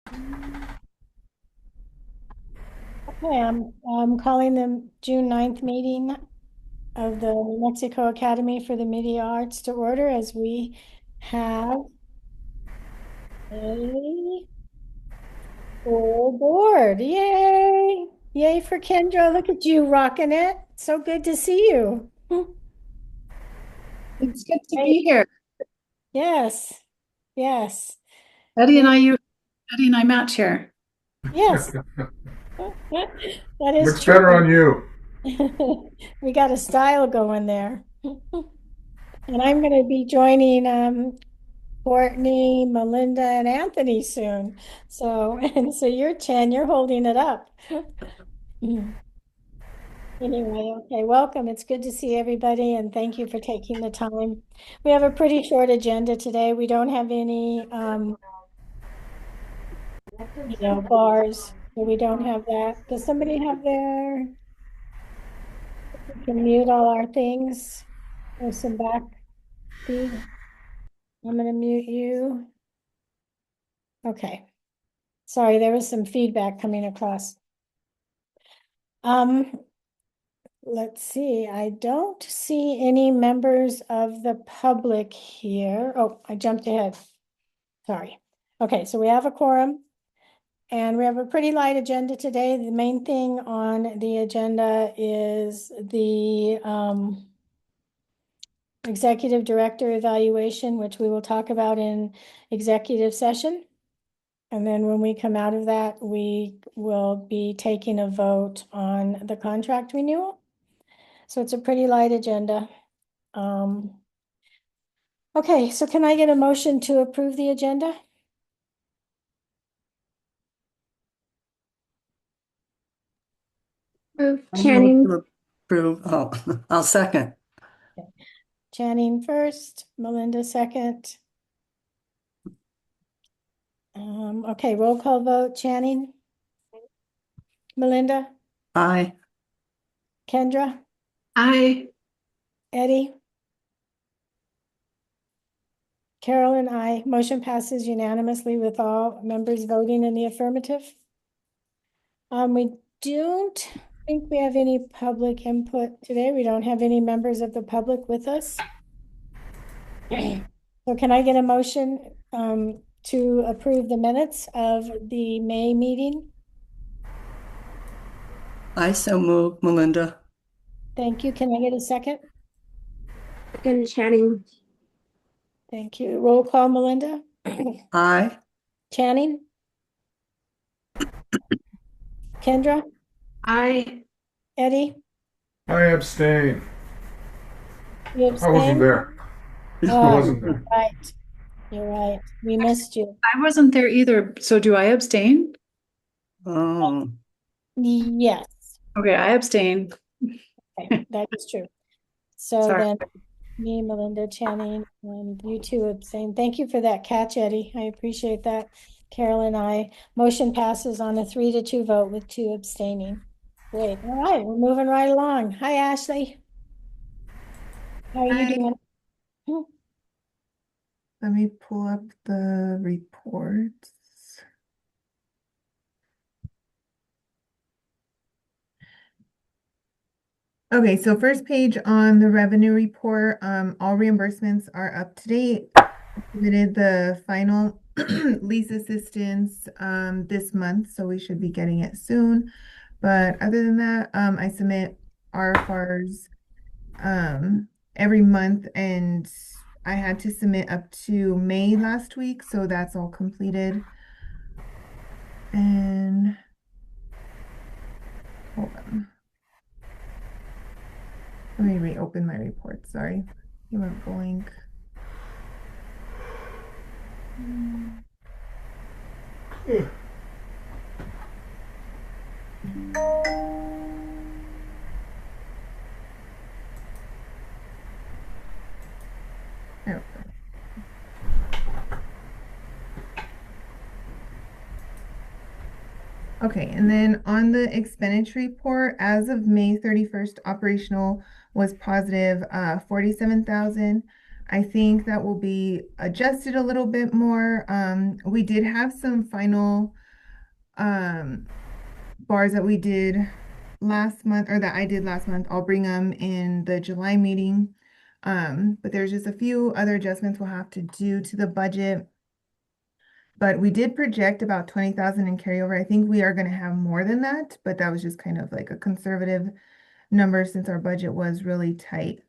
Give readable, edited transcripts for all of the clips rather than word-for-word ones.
Okay, I'm calling the June 9th meeting of the New Mexico Academy for the Media Arts to order as we have a full board. Yay! Yay for Kendra. Look at you rocking it. So good to see you. It's good to Hey, be here. yes, yes, Eddie and I, you, Eddie and I match here. yes. That is Looks better true. on you. We got a style going there. And I'm going to be joining Courtney, Malinda, and Anthony soon. So, and so you're 10, you're holding it up. Anyway, okay, welcome. It's good to see everybody and thank you for taking the time. We have a pretty short agenda today. We don't have any, bars, so we don't have that. Does somebody have their, we can mute all our things? There's some back feed. I'm gonna mute you. Okay. Sorry, there was some feedback coming across. Um, let's see, I don't see any members of the public here. Oh, I jumped ahead. Sorry. Okay, so we have a quorum and we have a pretty light agenda today. The main thing on the agenda is the executive director evaluation, which we will talk about in executive session. And then when we come out of that, we will be taking a vote on the contract renewal. So it's a pretty light agenda. Okay, so can I get a motion to approve the agenda? I move Channing. to approve. Oh, I'll second. Channing first, Malinda second. Okay, roll call vote. Channing, Malinda, Aye. Kendra, Aye. Eddie, Carolyn, aye. Motion passes unanimously with all members voting in the affirmative. We don't think we have any public input today. We don't have any members of the public with us. So can I get a motion to approve the minutes of the May meeting? I so move, Melinda. Thank you. Can I get a second? Second, Channing. Thank you. Roll call, Malinda. Aye. Channing? Kendra? Aye. Eddie? I abstain. You I wasn't abstain? there. I Oh, wasn't there. right. You're right. We missed you. I wasn't there either. So do I abstain? Oh, Yes. Okay, I abstain. Okay, that is true. So Sorry. then me, Melinda, Channing, and you two abstain. Thank you for that catch, Eddie. I appreciate that. Carolyn, I motion passes on a 3-2 vote with 2 abstaining. Great. All right, we're moving right along. Hi, Ashley. How are you Hi. doing? Let me pull up the reports. Okay, so first page on the revenue report, all reimbursements are up to date. Submitted the final lease assistance this month, so we should be getting it soon. But other than that, I submit RFRs every month, and I had to submit up to May last week, so that's all completed. And hold on. Let me reopen my report. Sorry, you went blank. There we go. Okay, and then on the expenditure report, as of May 31st, operational was positive 47,000. I think that will be adjusted a little bit more. We did have some final bars that we did last month, or that I did last month. I'll bring them in the July meeting. But there's just a few other adjustments we'll have to do to the budget. But we did project about 20,000 in carryover. I think we are going to have more than that, but that was just kind of like a conservative number since our budget was really tight.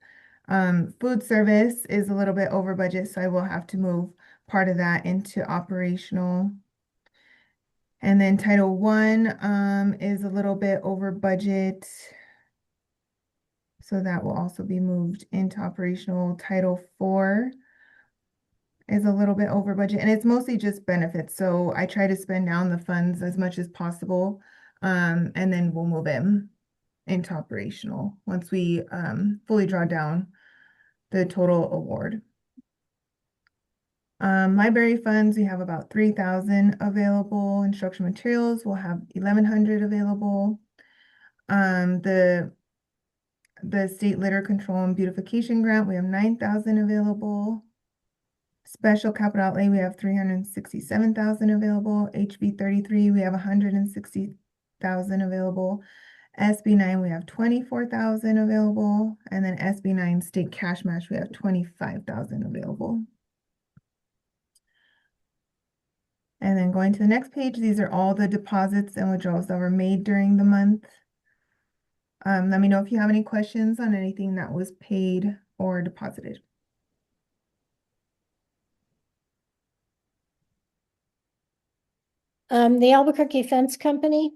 Food service is a little bit over budget, so I will have to move part of that into operational. And then Title I is a little bit over budget. So that will also be moved into operational. Title IV is a little bit over budget, and it's mostly just benefits. So I try to spend down the funds as much as possible. And then we'll move it into operational once we fully draw down the total award. Library funds, we have about 3,000 available. Instructional materials, we'll have 1,100 available. The state litter control and beautification grant, we have 9,000 available. Special capital outlay, we have 367,000 available. HB 33, we have 160,000 available. SB 9, we have 24,000 available. And then SB 9 state cash match, we have 25,000 available. And then going to the next page, these are all the deposits and withdrawals that were made during the month. Let me know if you have any questions on anything that was paid or deposited. The Albuquerque Fence Company,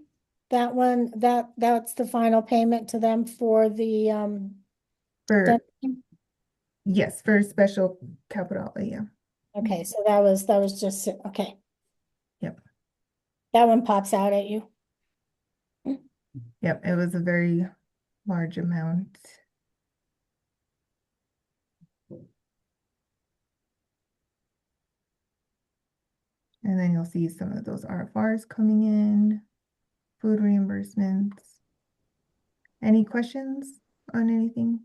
that one, that's the final payment to them for the For, fencing? yes, for special capital outlay, yeah. Okay, so that was just, okay. Yep. That one pops out at you. Yep, it was a very large amount. And then you'll see some of those RFRs coming in, food reimbursements. Any questions on anything?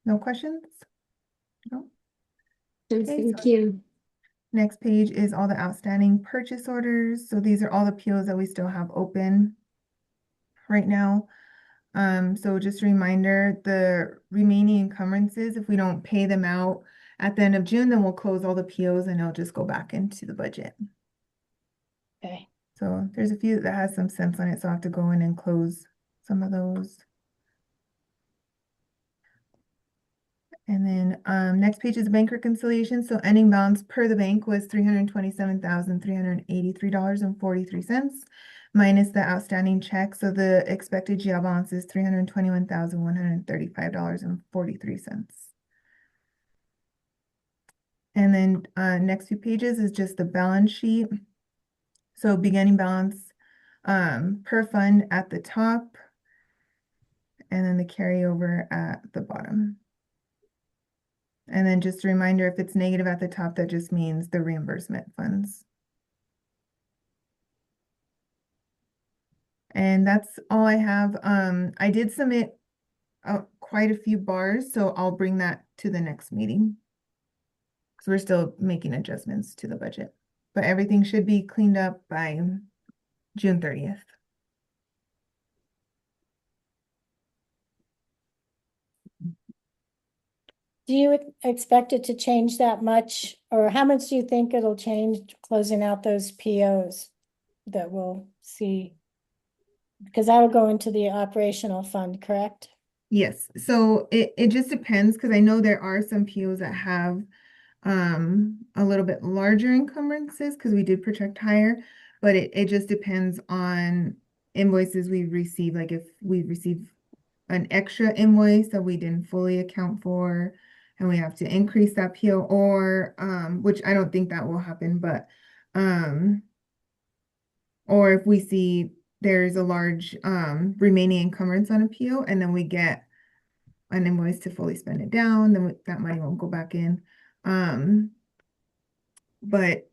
No questions? No? Okay, Thank so you. next page is all the outstanding purchase orders. So these are all the POs that we still have open right now. So just a reminder, the remaining encumbrances, if we don't pay them out at the end of June, then we'll close all the POs and it'll just go back into the budget. Okay. So there's a few that has some sense on it, so I have to go in and close some of those. And then next page is bank reconciliation. So ending balance per the bank was $327,383.43 minus the outstanding check. So the expected GL balance is $321,135.43. And then next few pages is just the balance sheet. So beginning balance per fund at the top, and then the carryover at the bottom. And then just a reminder, if it's negative at the top, that just means the reimbursement funds. And that's all I have. I did submit quite a few bars, so I'll bring that to the next meeting. So we're still making adjustments to the budget, but everything should be cleaned up by June 30th. Do you expect it to change that much, or how much do you think it'll change closing out those POs that we'll see? Because that'll go into the operational fund, correct? Yes, so it just depends, because I know there are some POs that have a little bit larger encumbrances because we did project higher, but it just depends on invoices we receive. Like if we receive an extra invoice that we didn't fully account for and we have to increase that PO, or which I don't think that will happen, but or if we see there's a large remaining encumbrance on a PO and then we get an invoice to fully spend it down, then that money won't go back in. But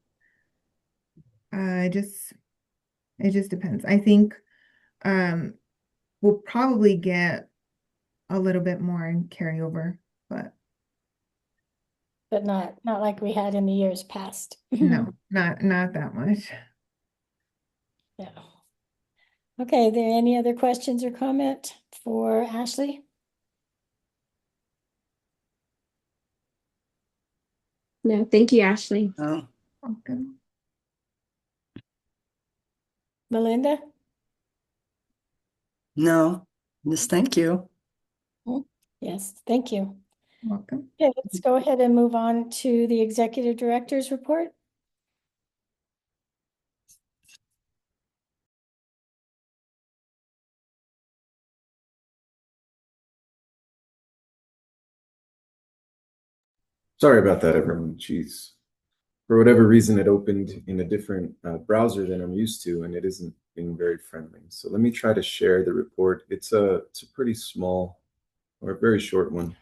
it just depends. I think we'll probably get a little bit more in carryover, but not like we had in the years past. no, not that much. Yeah. Okay, are there any other questions or comment for Ashley? No, thank you, Ashley. Oh, Okay. Malinda? no, just thank you. Yes, thank you. Welcome. Okay, let's go ahead and move on to the executive director's report. Sorry about that, everyone. Jeez. For whatever reason, it opened in a different browser than I'm used to, and it isn't being very friendly. So let me try to share the report. It's a pretty small or a very short one.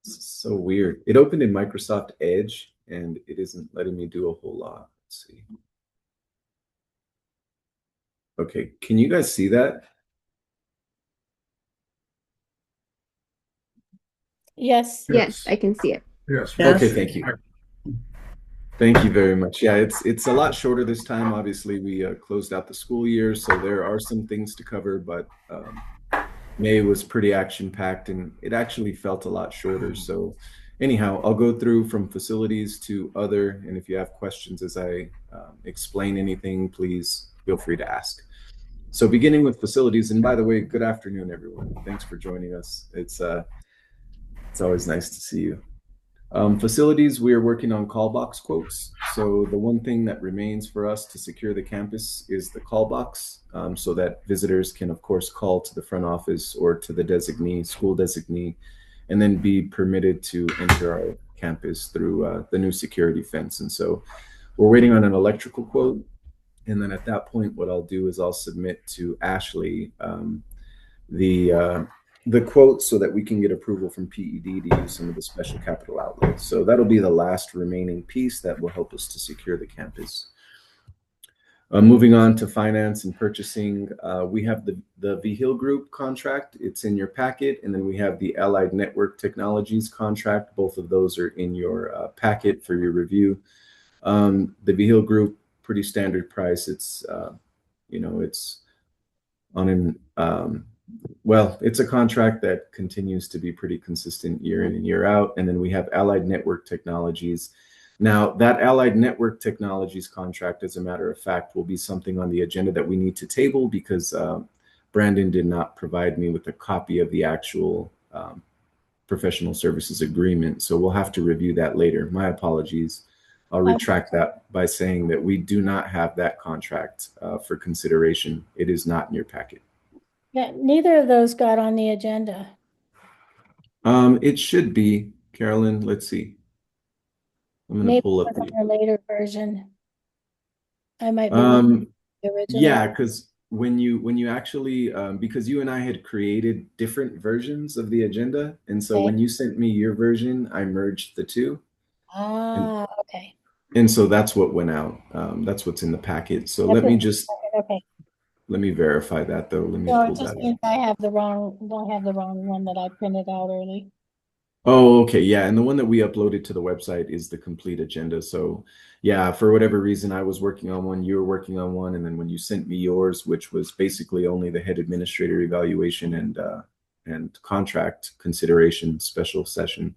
It's so weird. It opened in Microsoft Edge, and it isn't letting me do a whole lot. Let's see. Okay, can you guys see that? Yes. Yes, I can see it. Yes. Yes. Okay, thank you. Thank you very much. Yeah, it's a lot shorter this time. Obviously, we closed out the school year, so there are some things to cover, but May was pretty action-packed, and it actually felt a lot shorter. So anyhow, I'll go through from facilities to other, and if you have questions as I explain anything, please feel free to ask. So beginning with facilities, and by the way, good afternoon, everyone. Thanks for joining us. It's always nice to see you. Facilities, we are working on call box quotes. So the one thing that remains for us to secure the campus is the call box, so that visitors can, of course, call to the front office or to the designee, school designee, and then be permitted to enter our campus through the new security fence. And so we're waiting on an electrical quote. And then at that point, what I'll do is I'll submit to Ashley the quote so that we can get approval from PED to use some of the special capital outlets. So that'll be the last remaining piece that will help us to secure the campus. Moving on to finance and purchasing, we have the V Hill Group contract. It's in your packet. And then we have the Allied Network Technologies contract. Both of those are in your packet for your review. The V Hill Group, pretty standard price. It's, it's on an, well, it's a contract that continues to be pretty consistent year in and year out. And then we have Allied Network Technologies. Now, that Allied Network Technologies contract, as a matter of fact, will be something on the agenda that we need to table because Brandon did not provide me with a copy of the actual professional services agreement. So we'll have to review that later. My apologies. I'll retract that by saying that we do not have that contract for consideration. It is not in your packet. Yeah, neither of those got on the agenda. It should be, Carolyn. Let's see. I'm going to Maybe pull up. on a later version. I might be the original. Yeah, because when you actually because you and I had created different versions of the agenda, and so when you sent me your version, I merged the two. Okay. And so that's what went out. That's what's in the packet. So let me just let me verify that though. Let me No, pull it just that means up. I have the wrong one that I printed out early. Oh, okay. Yeah. And the one that we uploaded to the website is the complete agenda. So yeah, for whatever reason, I was working on one, you were working on one. And then when you sent me yours, which was basically only the head administrator evaluation and contract consideration special session,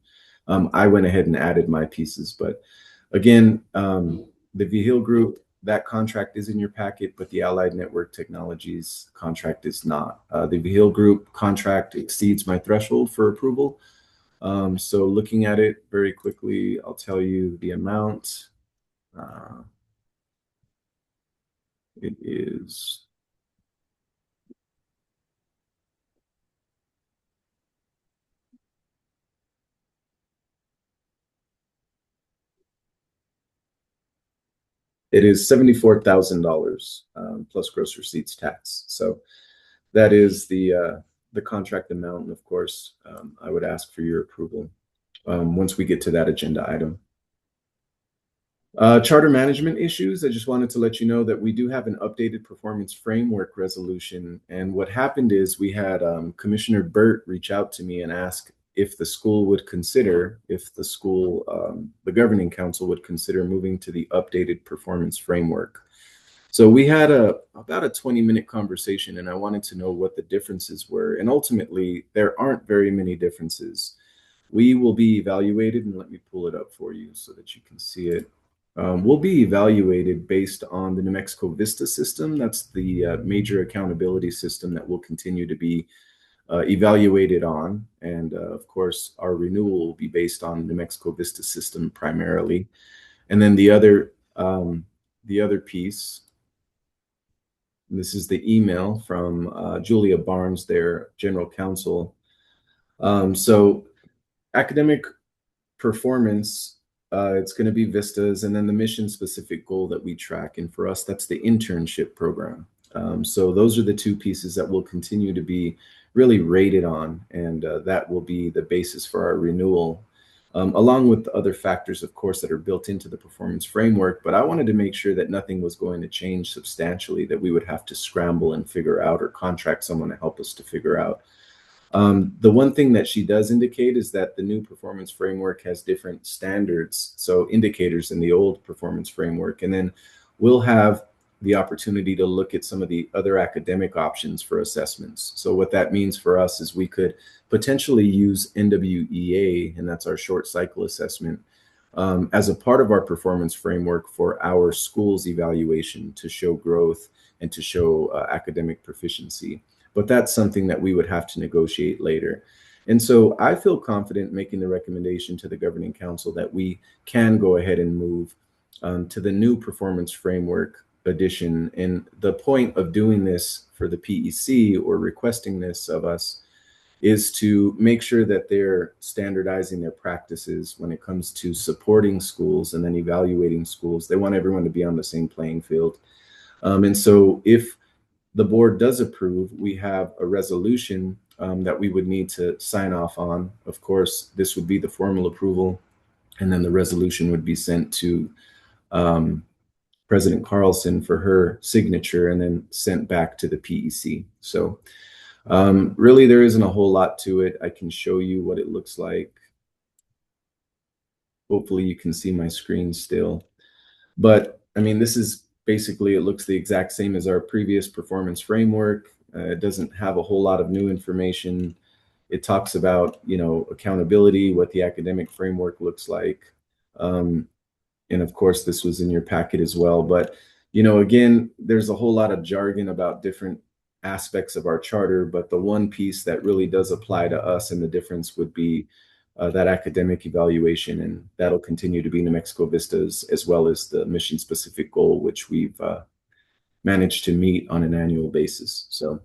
I went ahead and added my pieces. But again, the V Hill Group, that contract is in your packet, but the Allied Network Technologies contract is not. The V Hill Group contract exceeds my threshold for approval. So looking at it very quickly, I'll tell you the amount. It is $74,000 plus gross receipts tax. So that is the the contract amount, and of course, I would ask for your approval once we get to that agenda item. Charter management issues. I just wanted to let you know that we do have an updated performance framework resolution. And what happened is we had Commissioner Burt reach out to me and ask if the school would consider, the governing council would consider moving to the updated performance framework. So we had about a 20-minute conversation, and I wanted to know what the differences were. And ultimately, there aren't very many differences. We will be evaluated, and let me pull it up for you so that you can see it. We'll be evaluated based on the New Mexico Vista system. That's the major accountability system that will continue to be evaluated on. And of course, our renewal will be based on the New Mexico Vista system primarily. And then the other piece, this is the email from Julia Barnes, their general counsel. So academic performance, it's going to be Vistas, and then the mission specific goal that we track. And for us, that's the internship program. So those are the two pieces that will continue to be really rated on, and that will be the basis for our renewal, along with the other factors, of course, that are built into the performance framework. But I wanted to make sure that nothing was going to change substantially, that we would have to scramble and figure out or contract someone to help us to figure out. The one thing that she does indicate is that the new performance framework has different standards, so indicators in the old performance framework, and then we'll have the opportunity to look at some of the other academic options for assessments. So what that means for us is we could potentially use NWEA, and that's our short cycle assessment, as a part of our performance framework for our school's evaluation to show growth and to show academic proficiency. But that's something that we would have to negotiate later. And so I feel confident making the recommendation to the governing council that we can go ahead and move to the new performance framework edition. And the point of doing this for the PEC, or requesting this of us, is to make sure that they're standardizing their practices when it comes to supporting schools and then evaluating schools. They want everyone to be on the same playing field. And so if the board does approve, we have a resolution that we would need to sign off on. Of course, this would be the formal approval, and then the resolution would be sent to President Carlson for her signature, and then sent back to the PEC. So really, there isn't a whole lot to it. I can show you what it looks like. Hopefully you can see my screen still. But I mean, this is basically, it looks the exact same as our previous performance framework. It doesn't have a whole lot of new information. It talks about, accountability, what the academic framework looks like. And of course, this was in your packet as well. But, again, there's a whole lot of jargon about different aspects of our charter. But the one piece that really does apply to us, and the difference would be that academic evaluation, and that'll continue to be New Mexico Vistas, as well as the mission specific goal, which we've managed to meet on an annual basis. So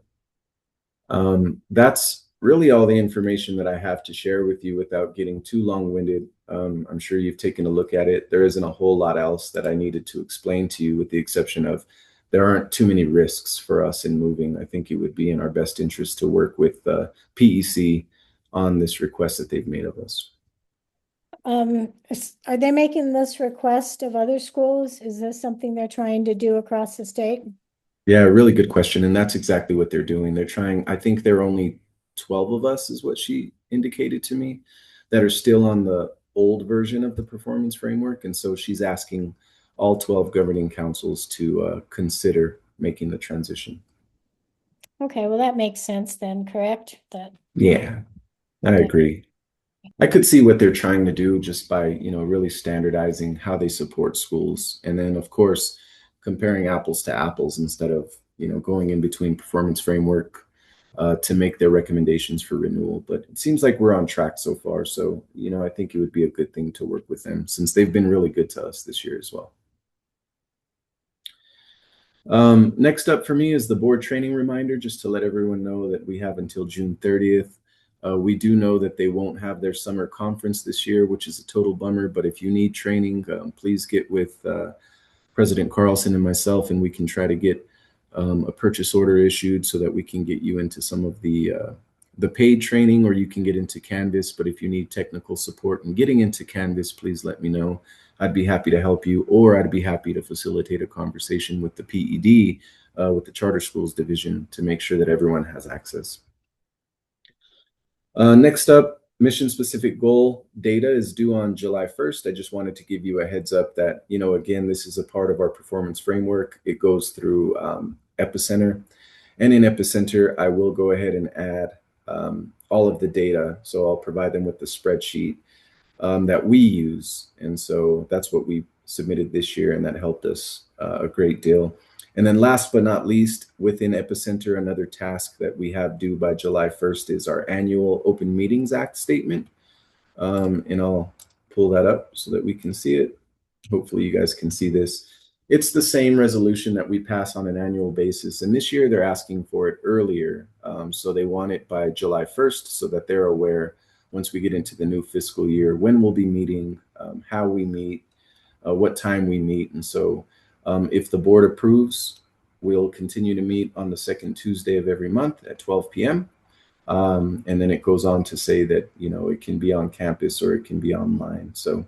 that's really all the information that I have to share with you without getting too long-winded. I'm sure you've taken a look at it. There isn't a whole lot else that I needed to explain to you, with the exception of there aren't too many risks for us in moving. I think it would be in our best interest to work with PEC on this request that they've made of us. Are they making this request of other schools? Is this something they're trying to do across the state? Yeah, really good question. And that's exactly what they're doing. They're trying, I think there are only 12 of us, is what she indicated to me, that are still on the old version of the performance framework. And so she's asking all 12 governing councils to consider making the transition. Okay, well, that makes sense then, correct? Yeah, I agree. I could see what they're trying to do just by, really standardizing how they support schools. And then, of course, comparing apples to apples instead of, going in between performance framework to make their recommendations for renewal. But it seems like we're on track so far. So, I think it would be a good thing to work with them, since they've been really good to us this year as well. Next up for me is the board training reminder, just to let everyone know that we have until June 30th. We do know that they won't have their summer conference this year, which is a total bummer. But if you need training, please get with President Carlson and myself, and we can try to get a purchase order issued so that we can get you into some of the the paid training, or you can get into Canvas. But if you need technical support in getting into Canvas, please let me know. I'd be happy to help you, or I'd be happy to facilitate a conversation with the PED, with the Charter Schools Division, to make sure that everyone has access. Next up, mission specific goal data is due on July 1st. I just wanted to give you a heads up that, again, this is a part of our performance framework. It goes through Epicenter. And in Epicenter, I will go ahead and add all of the data. So I'll provide them with the spreadsheet that we use. And so that's what we submitted this year, and that helped us a great deal. And then last but not least, within Epicenter, another task that we have due by July 1st is our annual Open Meetings Act statement. And I'll pull that up so that we can see it. Hopefully you guys can see this. It's the same resolution that we pass on an annual basis. And this year they're asking for it earlier. So they want it by July 1st so that they're aware once we get into the new fiscal year, when we'll be meeting, how we meet, what time we meet. And so if the board approves, we'll continue to meet on the second Tuesday of every month at 12 p.m. And then it goes on to say that, it can be on campus or it can be online. So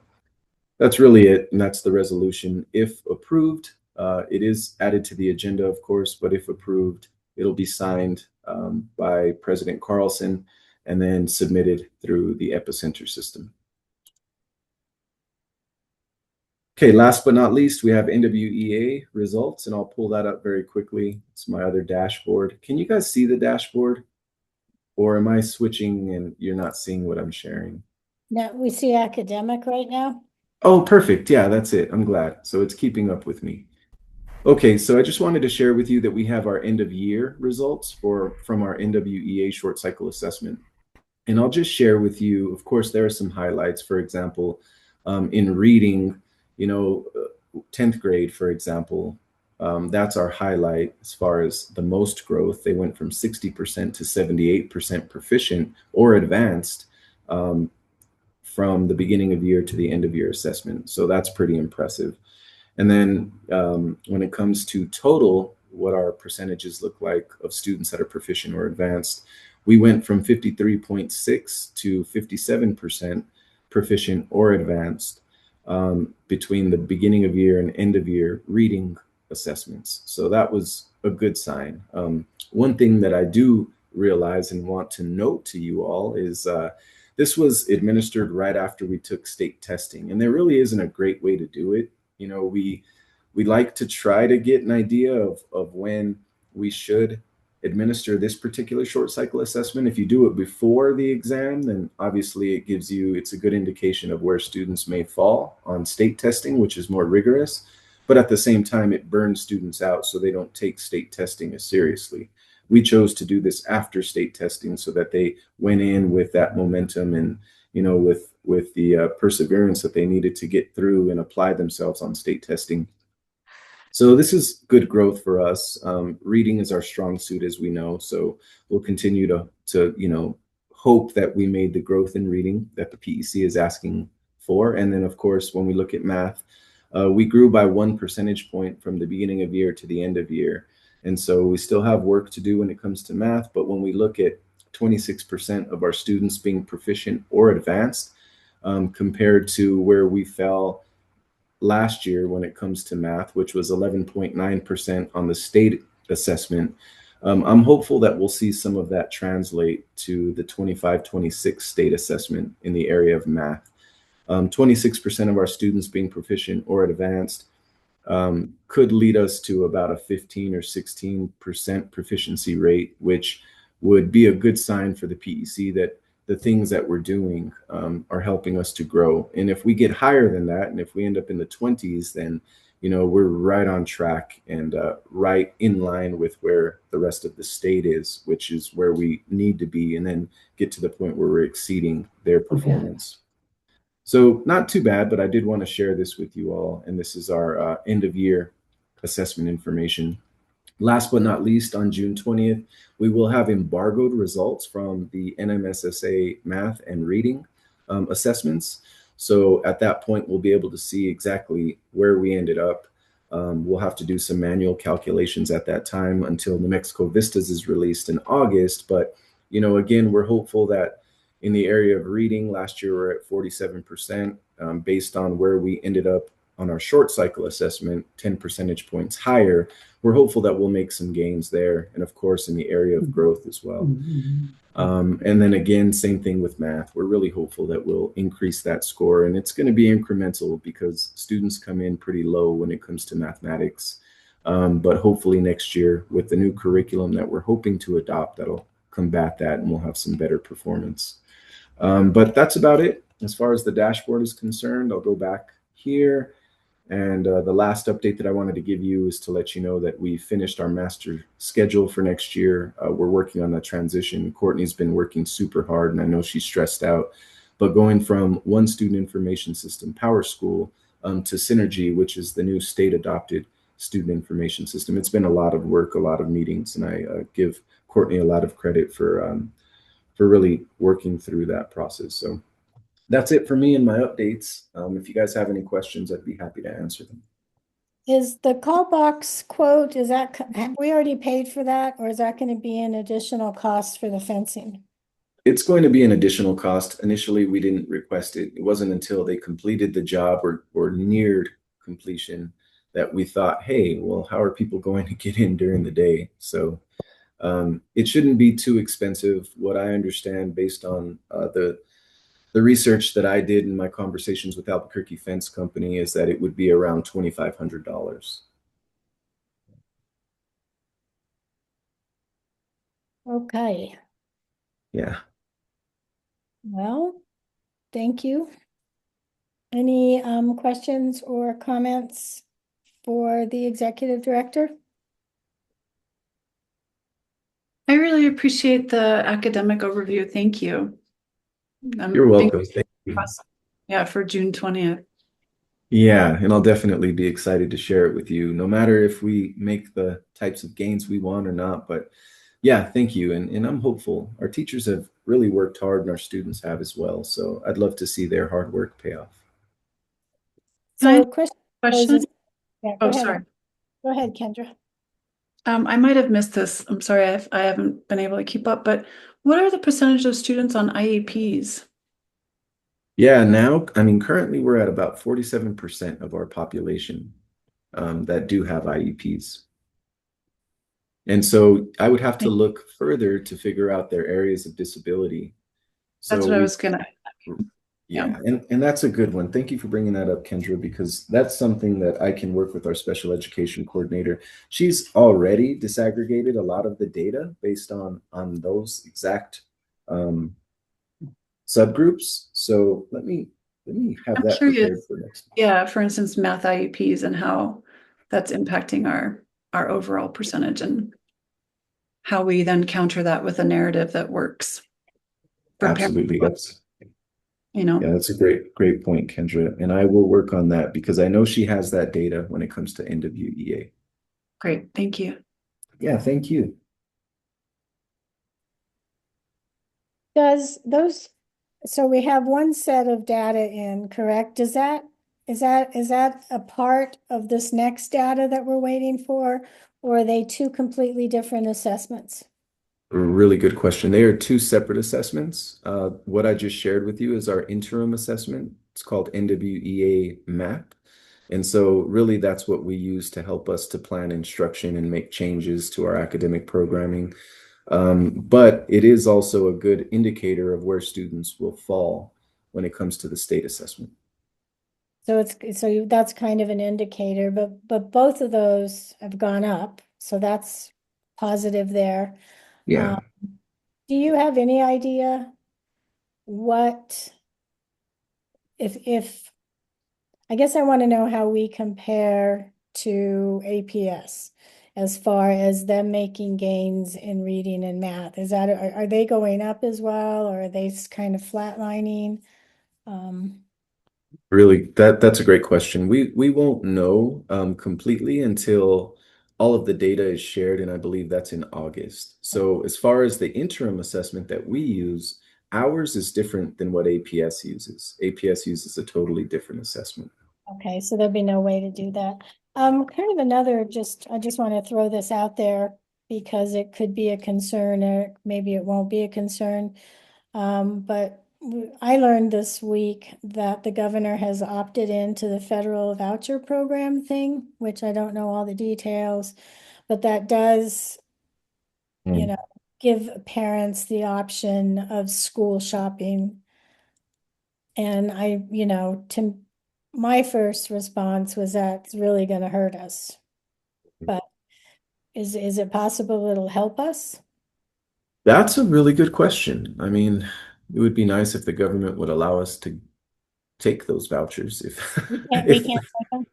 that's really it. And that's the resolution. If approved, it is added to the agenda, of course, but if approved, it'll be signed by President Carlson and then submitted through the Epicenter system. Okay, last but not least, we have NWEA results, and I'll pull that up very quickly. It's my other dashboard. Can you guys see the dashboard? Or am I switching and you're not seeing what I'm sharing? No, we see academic right now. Oh, perfect. Yeah, that's it. I'm glad. So it's keeping up with me. Okay, so I just wanted to share with you that we have our end of year results from our NWEA short cycle assessment. And I'll just share with you, of course, there are some highlights. For example, in reading, 10th grade, for example, that's our highlight as far as the most growth. They went from 60% to 78% proficient or advanced from the beginning of year to the end of year assessment. So that's pretty impressive. And then when it comes to total, what our percentages look like of students that are proficient or advanced, we went from 53.6 to 57% proficient or advanced between the beginning of year and end of year reading assessments. So that was a good sign. One thing that I do realize and want to note to you all is this was administered right after we took state testing, and there really isn't a great way to do it. We like to try to get an idea of when we should administer this particular short cycle assessment. If you do it before the exam, then obviously it's a good indication of where students may fall on state testing, which is more rigorous. But at the same time, it burns students out so they don't take state testing as seriously. We chose to do this after state testing so that they went in with that momentum and, with the perseverance that they needed to get through and apply themselves on state testing. So this is good growth for us. Reading is our strong suit, as we know. So we'll continue to hope that we made the growth in reading that the PEC is asking for. And then, of course, when we look at math, we grew by 1 percentage point from the beginning of year to the end of year. And so we still have work to do when it comes to math. But when we look at 26% of our students being proficient or advanced, compared to where we fell last year when it comes to math, which was 11.9% on the state assessment, I'm hopeful that we'll see some of that translate to the 25-26 state assessment in the area of math. 26% of our students being proficient or advanced could lead us to about a 15 or 16% proficiency rate, which would be a good sign for the PEC that the things that we're doing are helping us to grow. And if we get higher than that, and if we end up in the 20s, then we're right on track and right in line with where the rest of the state is, which is where we need to be, and then get to the point where we're exceeding their performance. So not too bad, but I did want to share this with you all. And this is our end of year assessment information. Last but not least, on June 20th, we will have embargoed results from the NMSSA math and reading assessments. So at that point, we'll be able to see exactly where we ended up. We'll have to do some manual calculations at that time until New Mexico Vistas is released in August. But, again, we're hopeful that in the area of reading, last year we're at 47%, based on where we ended up on our short cycle assessment, 10 percentage points higher. We're hopeful that we'll make some gains there. And of course, in the area of growth as well. And then again, same thing with math. We're really hopeful that we'll increase that score, and it's going to be incremental because students come in pretty low when it comes to mathematics. But hopefully next year with the new curriculum that we're hoping to adopt, that'll combat that and we'll have some better performance. But that's about it. As far as the dashboard is concerned, I'll go back here. And the last update that I wanted to give you is to let you know that we finished our master schedule for next year. We're working on that transition. Courtney's been working super hard, and I know she's stressed out. But going from one student information system, Power School, to Synergy, which is the new state-adopted student information system, it's been a lot of work, a lot of meetings, and I give Courtney a lot of credit for really working through that process. So that's it for me and my updates. If you guys have any questions, I'd be happy to answer them. Is the call box quote, have we already paid for that, or is that going to be an additional cost for the fencing? It's going to be an additional cost. Initially, we didn't request it. It wasn't until they completed the job or neared completion that we thought, hey, well, how are people going to get in during the day? So it shouldn't be too expensive. What I understand based on the research that I did in my conversations with Albuquerque Fence Company is that it would be around $2,500. Okay. Yeah. Well, thank you. Any questions or comments for the executive director? I really appreciate the academic overview. Thank you. You're welcome. Thank you. Yeah, for June 20th. Yeah, and I'll definitely be excited to share it with you, no matter if we make the types of gains we want or not. But yeah, thank you. And I'm hopeful. Our teachers have really worked hard and our students have as well. So I'd love to see their hard work pay off. So Question? Yeah, Oh, sorry. Go ahead, Kendra. I might have missed this. I'm sorry, I haven't been able to keep up, but what are the percentage of students on IEPs? Yeah, now, I mean, currently we're at about 47% of our population that do have IEPs. And so I would have to look further to figure out their areas of disability. So That's what I was gonna. Yeah, and that's a good one. Thank you for bringing that up, Kendra, because that's something that I can work with our special education coordinator. She's already disaggregated a lot of the data based on those exact subgroups. So let me have I'm that curious. prepared for next. Yeah, for instance, math IEPs and how that's impacting our overall percentage and how we then counter that with a narrative that works. Absolutely, that's yeah, that's a great point, Kendra, and I will work on that because I know she has that data when it comes to NWEA. Great, thank you. Yeah, thank you. So we have one set of data in, correct? Is that a part of this next data that we're waiting for, or are they two completely different assessments? A really good question. They are two separate assessments. What I just shared with you is our interim assessment. It's called NWEA MAP. And so really that's what we use to help us to plan instruction and make changes to our academic programming. But it is also a good indicator of where students will fall when it comes to the state assessment. So that's kind of an indicator, but both of those have gone up, so that's positive there. Yeah. Do you have any idea what if I guess I want to know how we compare to APS as far as them making gains in reading and math? Are they going up as well, or are they kind of flatlining? Really, that's a great question. We won't know completely until all of the data is shared, and I believe that's in August. So as far as the interim assessment that we use, ours is different than what APS uses. APS uses a totally different assessment. Okay, so there'll be no way to do that. Kind of I just want to throw this out there because it could be a concern, or maybe it won't be a concern. But I learned this week that the governor has opted into the federal voucher program thing, which I don't know all the details, but that does, you know, give parents the option of school shopping. And my first response was that's really going to hurt us. But is it possible it'll help us? That's a really good question. I mean, it would be nice if the government would allow us to take those vouchers. We If can't take them.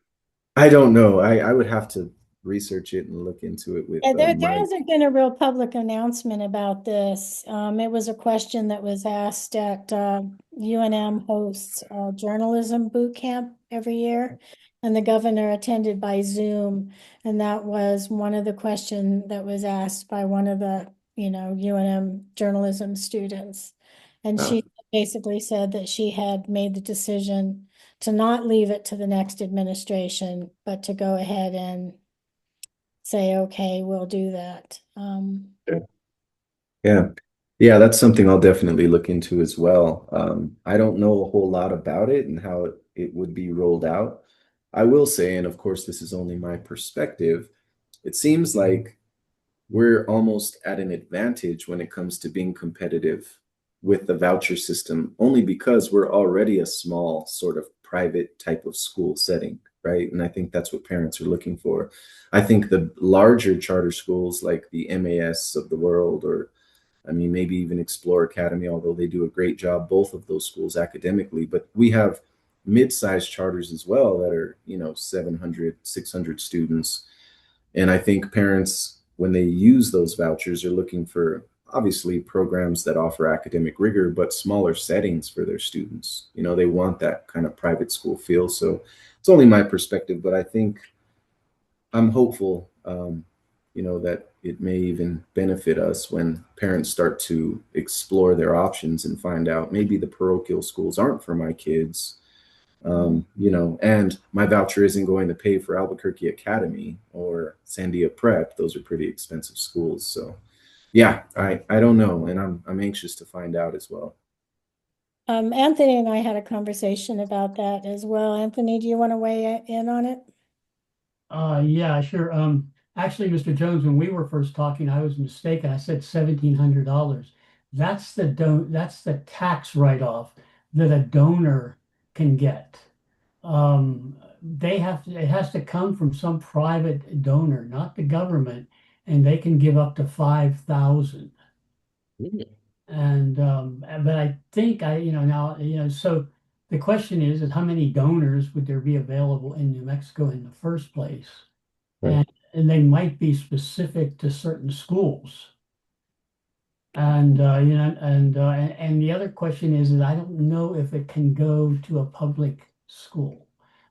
I don't know, I would have to research it and look into it with Yeah, there my. hasn't been a real public announcement about this. It was a question that was asked at UNM hosts a journalism boot camp every year, and the governor attended by Zoom, and that was one of the questions that was asked by one of the UNM journalism students, and she basically said that she had made the decision to not leave it to the next administration, but to go ahead and say, okay, we'll do that. Yeah. Yeah, that's something I'll definitely look into as well. I don't know a whole lot about it and how it would be rolled out. I will say, and of course, this is only my perspective, it seems like we're almost at an advantage when it comes to being competitive with the voucher system, only because we're already a small sort of private type of school setting, right? And I think that's what parents are looking for. I think the larger charter schools like the MAS of the world, or I mean, maybe even Explore Academy, although they do a great job, both of those schools academically, but we have mid-sized charters as well that are, 700, 600 students. And I think parents, when they use those vouchers, are looking for obviously programs that offer academic rigor, but smaller settings for their students. They want that kind of private school feel. So it's only my perspective, but I think I'm hopeful, that it may even benefit us when parents start to explore their options and find out maybe the parochial schools aren't for my kids. And my voucher isn't going to pay for Albuquerque Academy or Sandia Prep. Those are pretty expensive schools. So yeah, I don't know. And I'm anxious to find out as well. Anthony and I had a conversation about that as well. Anthony, do you want to weigh in on it? Yeah, sure. Actually, Mr. Jones, when we were first talking, I was mistaken. I said $1,700. That's the tax write-off that a donor can get. It has to come from some private donor, not the government, and they can give up to 5,000. And but I think so the question is how many donors would there be available in New Mexico in the first place? Right. And they might be specific to certain schools. And and the other question is that I don't know if it can go to a public school.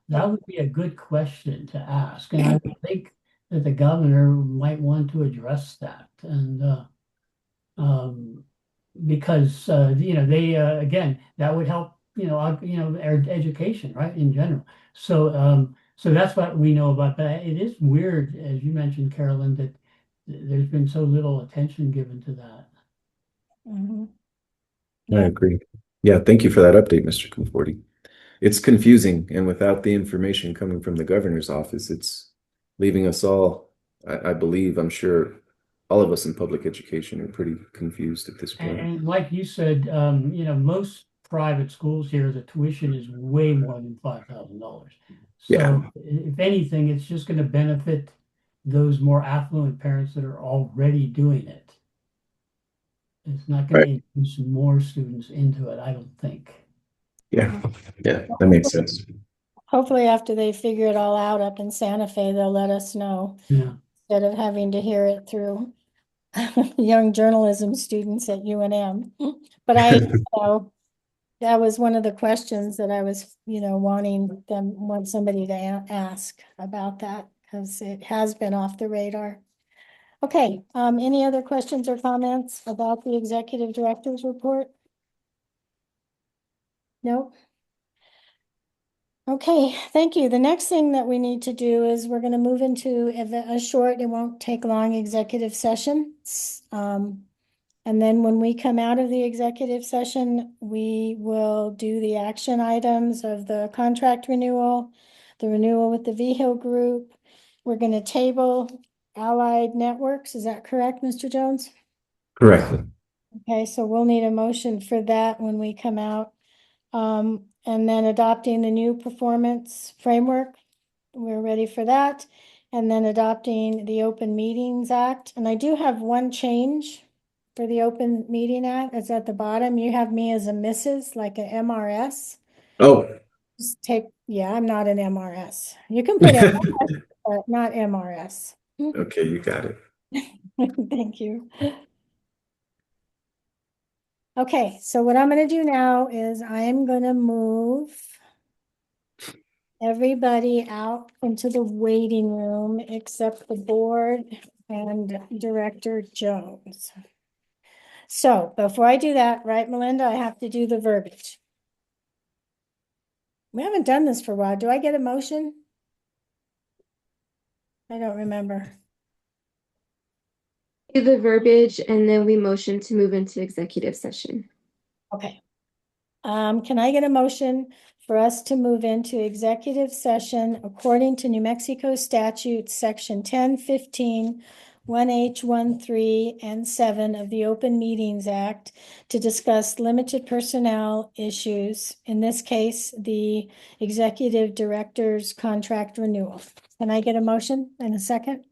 That would be a good question to ask, and I would think that the governor might want to address that. And because they again, that would help our education, right, in general. So that's what we know about. But it is weird, as you mentioned, Carolyn, that there's been so little attention given to that. Mhm. I Yeah. agree. Yeah, thank you for that update, Mr. Conforti. It's confusing, and without the information coming from the governor's office, it's leaving us all, I believe, I'm sure all of us in public education are pretty confused at this point. And like you said, most private schools here, the tuition is way more than $5,000. So Yeah. if anything, it's just going to benefit those more affluent parents that are already doing it. It's not going to Right. introduce more students into it, I don't think. Yeah, yeah, that makes sense. Hopefully after they figure it all out up in Santa Fe, they'll let us know Yeah. instead of having to hear it through young journalism students at UNM. But that was one of the questions that I was, want somebody to ask about that because it has been off the radar. Okay, any other questions or comments about the executive director's report? Nope. Okay, thank you. The next thing that we need to do is we're going to move into a short, it won't take long executive session. And then when we come out of the executive session, we will do the action items of the contract renewal, the renewal with the V Hill Group. We're going to table Allied Networks. Is that correct, Mr. Jones? Correctly. Okay, so we'll need a motion for that when we come out. And then adopting the new performance framework. We're ready for that. And then adopting the Open Meetings Act. And I do have one change for the Open Meeting Act. It's at the bottom. You have me as a Mrs., like an MRS. Oh, Just take, yeah, I'm not an MRS. You can put MRS, but not MRS. okay, you got it. Thank you. Okay, so what I'm going to do now is I am going to move everybody out into the waiting room except the board and Director Jones. So before I do that, right, Melinda, I have to do the verbiage. We haven't done this for a while. Do I get a motion? I don't remember. Do the verbiage and then we motion to move into executive session. Okay. Can I get a motion for us to move into executive session according to New Mexico statute, section 1015, 1H 13 and 7 of the Open Meetings Act to discuss limited personnel issues, in this case, the executive director's contract renewal. Can I get a motion and a second?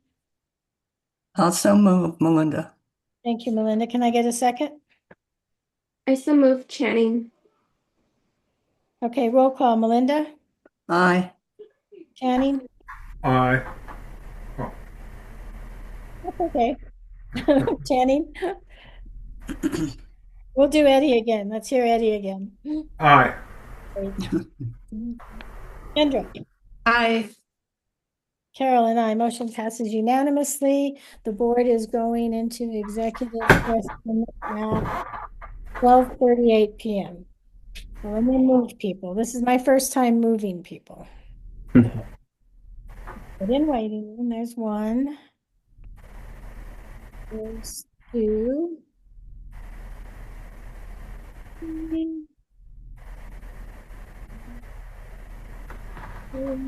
Also move, Melinda. Thank you, Melinda. Can I get a second? I so move Channing. Okay, roll call. Melinda, Aye. Channing, Aye. that's okay. Channing, we'll do Eddie again. Let's hear Eddie again. Aye. Kendra, Aye. Carolyn, I motion passes unanimously. The board is going into executive session at 12:38 p.m. So let me move people. This is my first time moving people. Put in waiting room. There's one. There's two. Three. Four.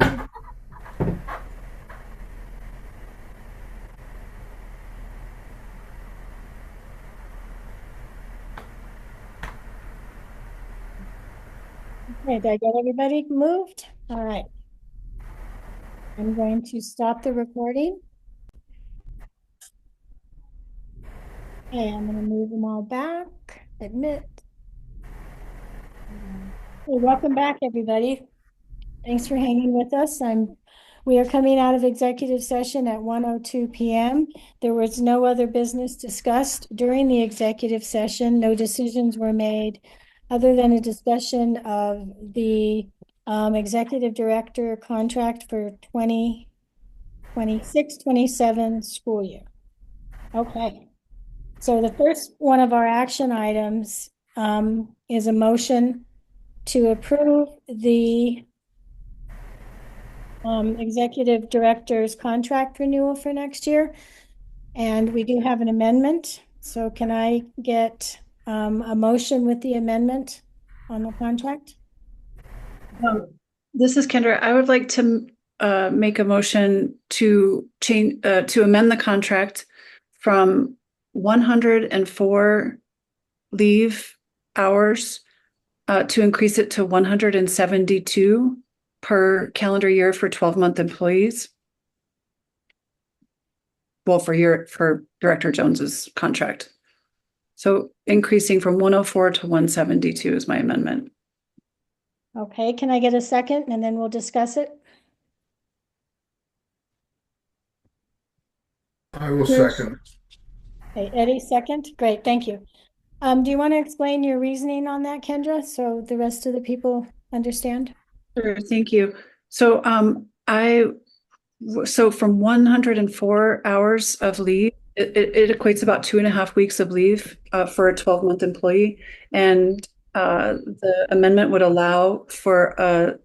Okay, did I get everybody moved? All right. I'm going to stop the recording. Okay, I'm going to move them all back. Admit. Hey, welcome back, everybody. Thanks for hanging with us. We are coming out of executive session at 1:02 p.m. There was no other business discussed during the executive session. No decisions were made other than a discussion of the executive director contract for 2026-27 school year. Okay. So the first one of our action items is a motion to approve the executive director's contract renewal for next year. And we do have an amendment. So can I get a motion with the amendment on the contract? This is Kendra. I would like to make a motion to change to amend the contract from 104 leave hours to increase it to 172 per calendar year for 12-month employees. Well, for Director Jones's contract. So increasing from 104 to 172 is my amendment. Okay, can I get a second and then we'll discuss it? I will second. Okay, Eddie, second. Great, thank you. Do you want to explain your reasoning on that, Kendra, so the rest of the people understand? Sure, thank you. So so from 104 hours of leave, it equates about 2.5 weeks of leave for a 12-month employee. And the amendment would allow for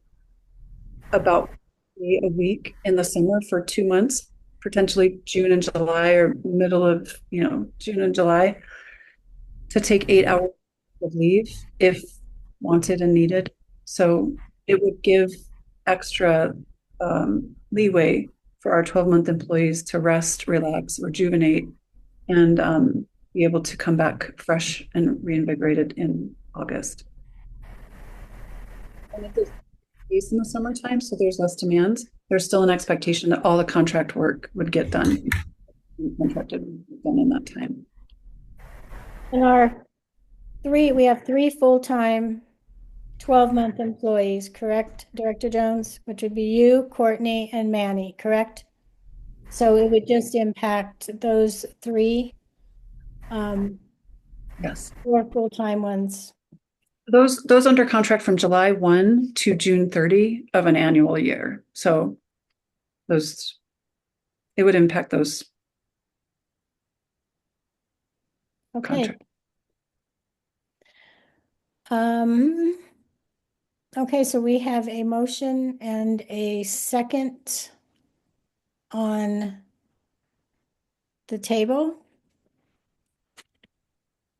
about a week in the summer for 2 months, potentially June and July or middle of, June and July, to take 8 hours of leave if wanted and needed. So it would give extra leeway for our 12-month employees to rest, relax, rejuvenate, and be able to come back fresh and reinvigorated in August. And if it's case in the summertime, so there's less demand, there's still an expectation that all the contract work would get done, contracted done in that time. And we have 3 full-time 12-month employees, correct, Director Jones? Which would be you, Courtney, and Manny, correct? So it would just impact those 3 Yes. 4 full-time ones. Those under contract from July 1 to June 30 of an annual year. So it would impact those. Okay. Contract. Okay, so we have a motion and a second on the table.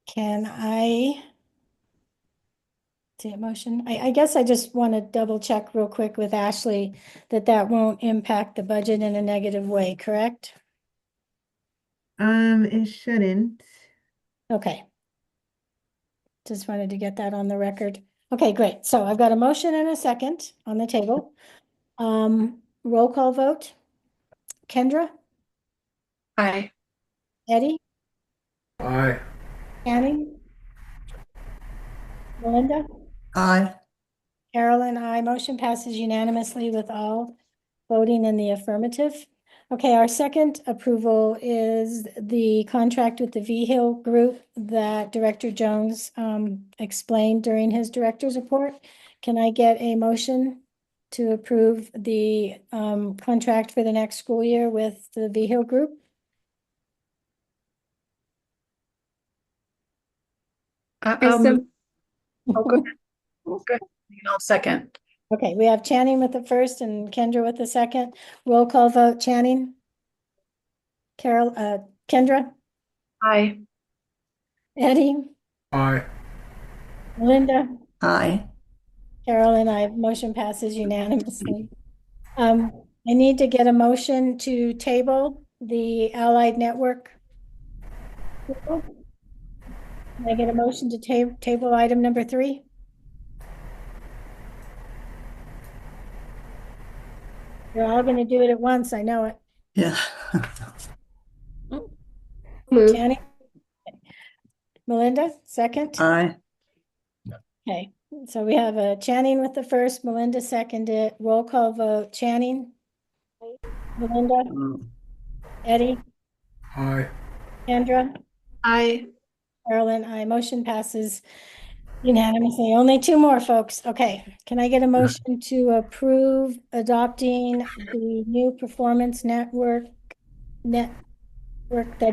Can I see a motion? I guess I just want to double check real quick with Ashley that won't impact the budget in a negative way, correct? It shouldn't. Okay. Just wanted to get that on the record. Okay, great. So I've got a motion and a second on the table. Roll call vote. Kendra? Aye. Eddie? Aye. Annie? Malinda? Aye. Carolyn, aye. Motion passes unanimously with all voting in the affirmative. Okay, our second approval is the contract with the V Hill Group that Director Jones explained during his director's report. Can I get a motion to approve the contract for the next school year with the V Hill Group? I'll move. Oh, go ahead. Good. I'll second. Okay, we have Channing with the first and Kendra with the second. Roll call vote. Channing? Kendra? Aye. Eddie? Aye. Malinda? Aye. Carolyn, motion passes unanimously. I need to get a motion to table the Allied Network. Can I get a motion to table item number 3? You're all going to do it at once, I know it. Yeah. Move. Channing? Malinda, second? Aye. Okay, so we have a Channing with the first, Malinda seconded. Roll call vote. Channing? Malinda? Eddie? Aye. Kendra? Aye. Carolyn, motion passes unanimously. Only 2 more, folks. Okay, can I get a motion to approve adopting the new performance network that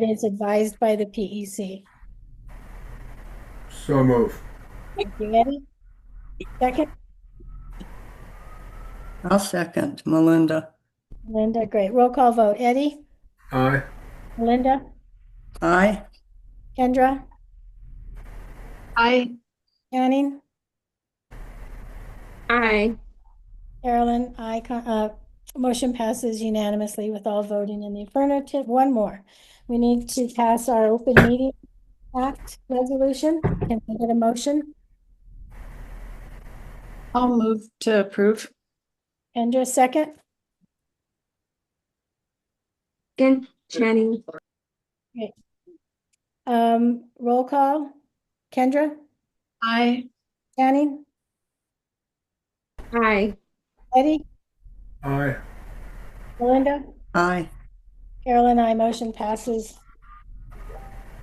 is advised by the PEC? So move. Thank you, Eddie. Second, I'll second. Malinda. Linda, great. Roll call vote. Eddie? Aye. Linda? Aye. Kendra? Aye. Channing? Aye. Carolyn, motion passes unanimously with all voting in the affirmative. One more. We need to pass our Open Meeting Act resolution. Can I get a motion? I'll move to approve. Kendra, second? Again, Channing. Roll call. Kendra? Aye. Channing? Aye. Eddie? Aye. Melinda? Aye. Carolyn, motion passes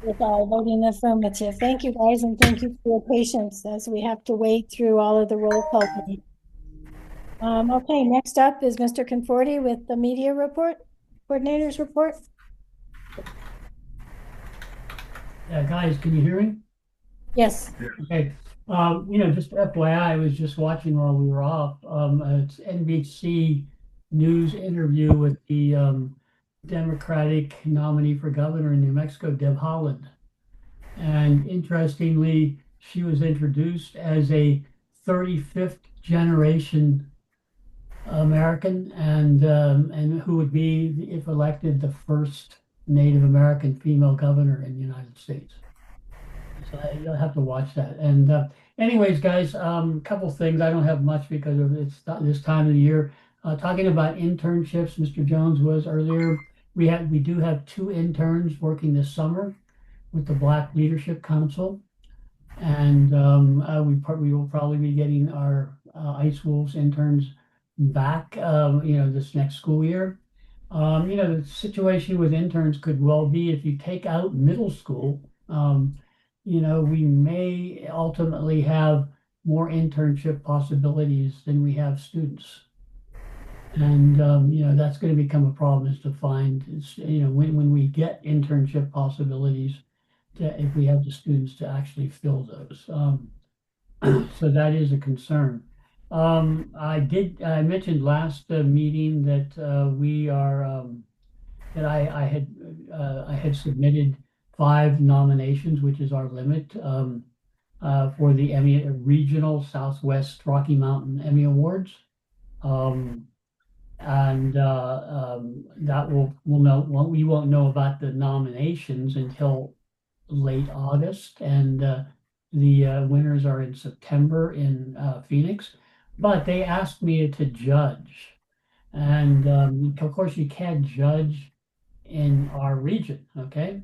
with all voting affirmative. Thank you, guys, and thank you for your patience as we have to wade through all of the roll call. Okay, next up is Mr. Conforti with the media report, coordinator's report. Yeah, guys, can you hear me? Yes. Okay. Just FYI, I was just watching while we were off. It's NBC News interview with the Democratic nominee for governor in New Mexico, Deb Haaland. And interestingly, she was introduced as a 35th generation American, and who would be, if elected, the first Native American female governor in the United States. So you'll have to watch that. And anyways, guys, a couple things. I don't have much because of it's this time of the year. Talking about internships, Mr. Jones was earlier. We do have 2 interns working this summer with the Black Leadership Council, and we will probably be getting our Ice Wolves interns back, this next school year. The situation with interns could well be if you take out middle school, we may ultimately have more internship possibilities than we have students. And, that's going to become a problem is to find, when we get internship possibilities, if we have the students to actually fill those. So that is a concern. I mentioned last meeting that I had submitted 5 nominations, which is our limit, for the Emmy Regional Southwest Rocky Mountain Emmy Awards. And that we won't know about the nominations until late August, and the winners are in September in Phoenix. But they asked me to judge, and of course you can't judge in our region, okay?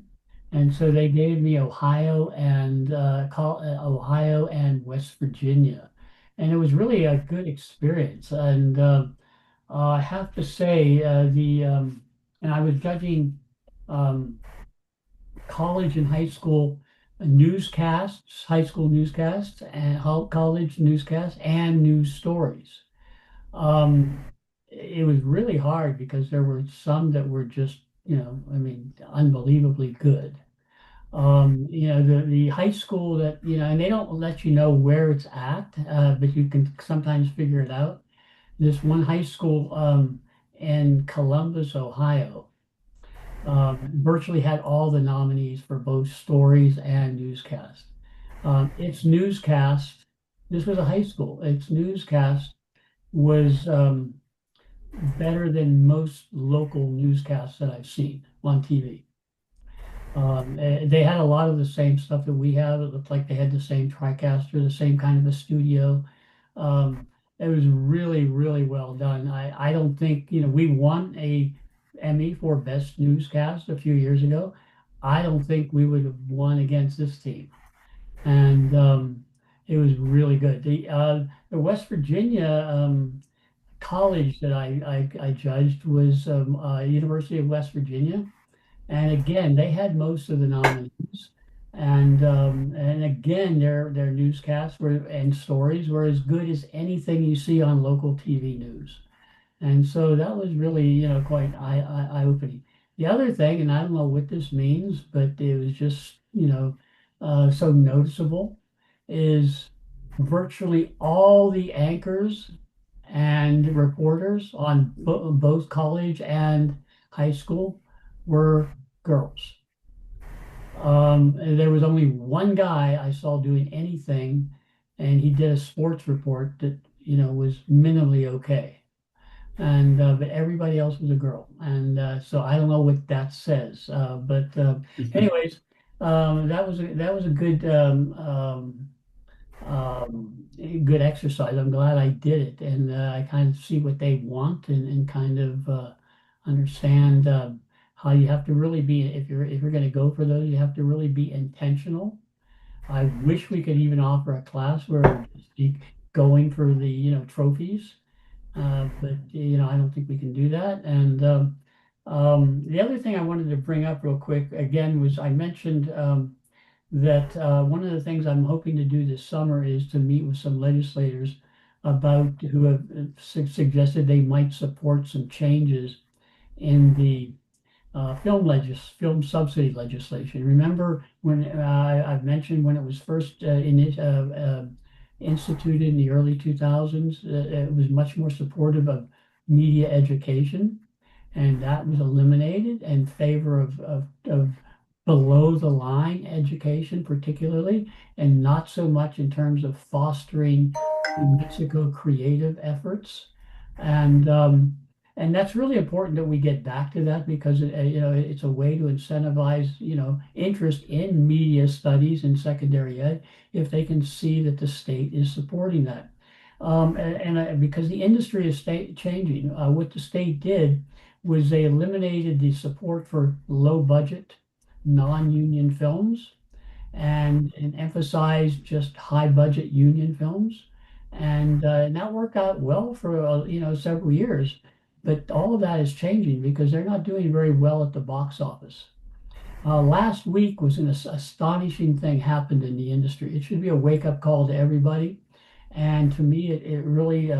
And so they gave me Ohio and West Virginia, and it was really a good experience. And I have to say, and I was judging college and high school newscasts, high school newscasts, and college newscasts, and news stories. It was really hard because there were some that were just, unbelievably good. The high school that, and they don't let you know where it's at, but you can sometimes figure it out. This one high school in Columbus, Ohio, virtually had all the nominees for both stories and newscast. Its newscast, this was a high school, its newscast was better than most local newscasts that I've seen on TV. They had a lot of the same stuff that we have. It looked like they had the same TriCaster, the same kind of a studio. It was really, really well done. I don't think, we won a Emmy for Best Newscast a few years ago. I don't think we would have won against this team. And it was really good. The West Virginia college that I judged was University of West Virginia. And again, they had most of the nominees. And again, their newscasts and stories were as good as anything you see on local TV news. And so that was really, quite eye-opening. The other thing, and I don't know what this means, but it was just, so noticeable, is virtually all the anchors and reporters on both college and high school were girls. There was only one guy I saw doing anything, and he did a sports report that, was minimally okay. And but everybody else was a girl, and so I don't know what that says. But anyways, that was a good good exercise. I'm glad I did it, and I kind of see what they want, and kind of understand how you have to really be, if you're going to go for those, you have to really be intentional. I wish we could even offer a class where we're just going for the trophies. But I don't think we can do that. And the other thing I wanted to bring up real quick again was I mentioned that one of the things I'm hoping to do this summer is to meet with some legislators who have suggested they might support some changes in the film subsidy legislation. Remember when I've mentioned when it was first instituted in the early 2000s, it was much more supportive of media education, and that was eliminated in favor of below the line education, particularly, and not so much in terms of fostering New Mexico creative efforts. And and that's really important that we get back to that because it's a way to incentivize interest in media studies and secondary ed if they can see that the state is supporting that. Because the industry is changing, what the state did was they eliminated the support for low budget non-union films and emphasized just high budget union films. And that worked out well for several years. But all of that is changing because they're not doing very well at the box office. Last week was an astonishing thing happened in the industry. It should be a wake-up call to everybody. And to me, it really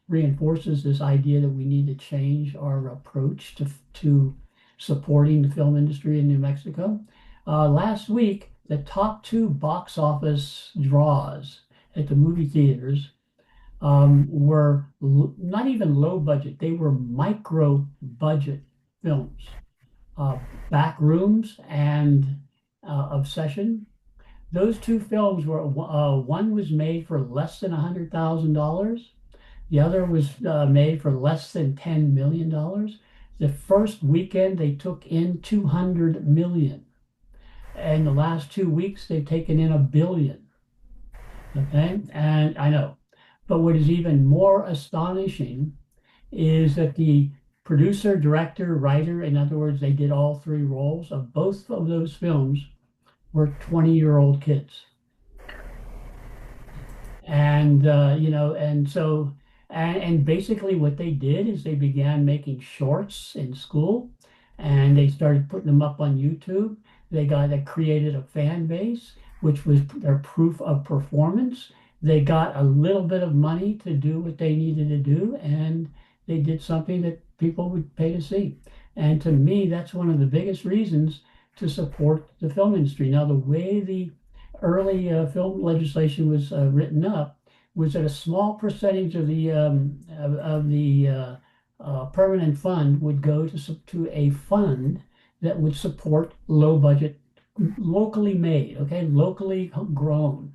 reinforces this idea that we need to change our approach to supporting the film industry in New Mexico. Last week, the top two box office draws at the movie theaters were not even low budget, they were micro budget films. Uh, Back Rooms and Obsession. Those two films were one was made for less than $100,000. The other was made for less than $10 million. The first weekend they took in 200 million. And the last 2 weeks they've taken in 1 billion. Okay, and I know. But what is even more astonishing is that the producer, director, writer, in other words, they did all three roles of both of those films, were 20-year-old kids. And and basically what they did is they began making shorts in school and they started putting them up on YouTube. They created a fan base, which was their proof of performance. They got a little bit of money to do what they needed to do, and they did something that people would pay to see. And to me, that's one of the biggest reasons to support the film industry. Now, the way the early film legislation was written up was that a small percentage of the permanent fund would go to a fund that would support low budget, locally made, okay, locally grown,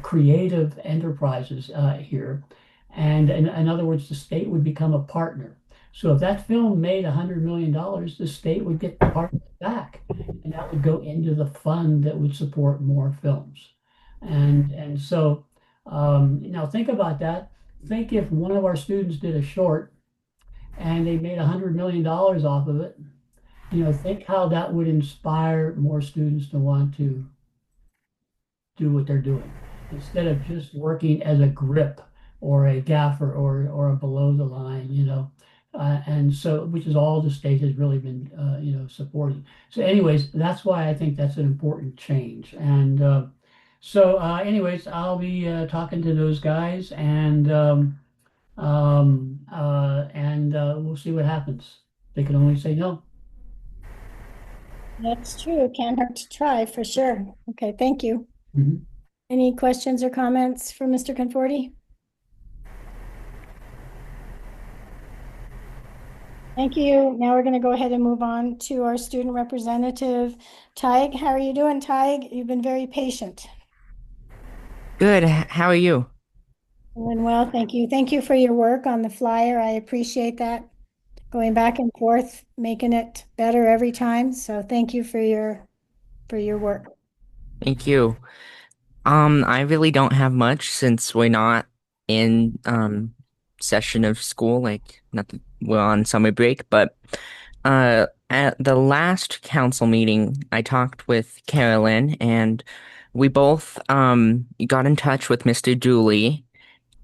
creative enterprises here. And in other words, the state would become a partner. So if that film made $100 million, the state would get part of it back, and that would go into the fund that would support more films. And so now think about that. Think if one of our students did a short and they made $100 million off of it. Think how that would inspire more students to want to do what they're doing instead of just working as a grip or a gaffer or a below the line. And so, which is all the state has really been, supporting. So anyways, that's why I think that's an important change. And anyways, I'll be talking to those guys and we'll see what happens. They can only say no. That's true. Can't hurt to try for sure. Okay, thank you. Mhm. Any questions or comments for Mr. Conforti? Thank you. Now we're going to go ahead and move on to our student representative, Tig. How are you doing, Tig? You've been very patient. Good. How are you? Doing well, thank you. Thank you for your work on the flyer. I appreciate that. Going back and forth, making it better every time. So thank you for your work. Thank you. I really don't have much since we're not in session of school, like not that we're on summer break, but at the last council meeting, I talked with Carolyn and we both got in touch with Mr. Dooley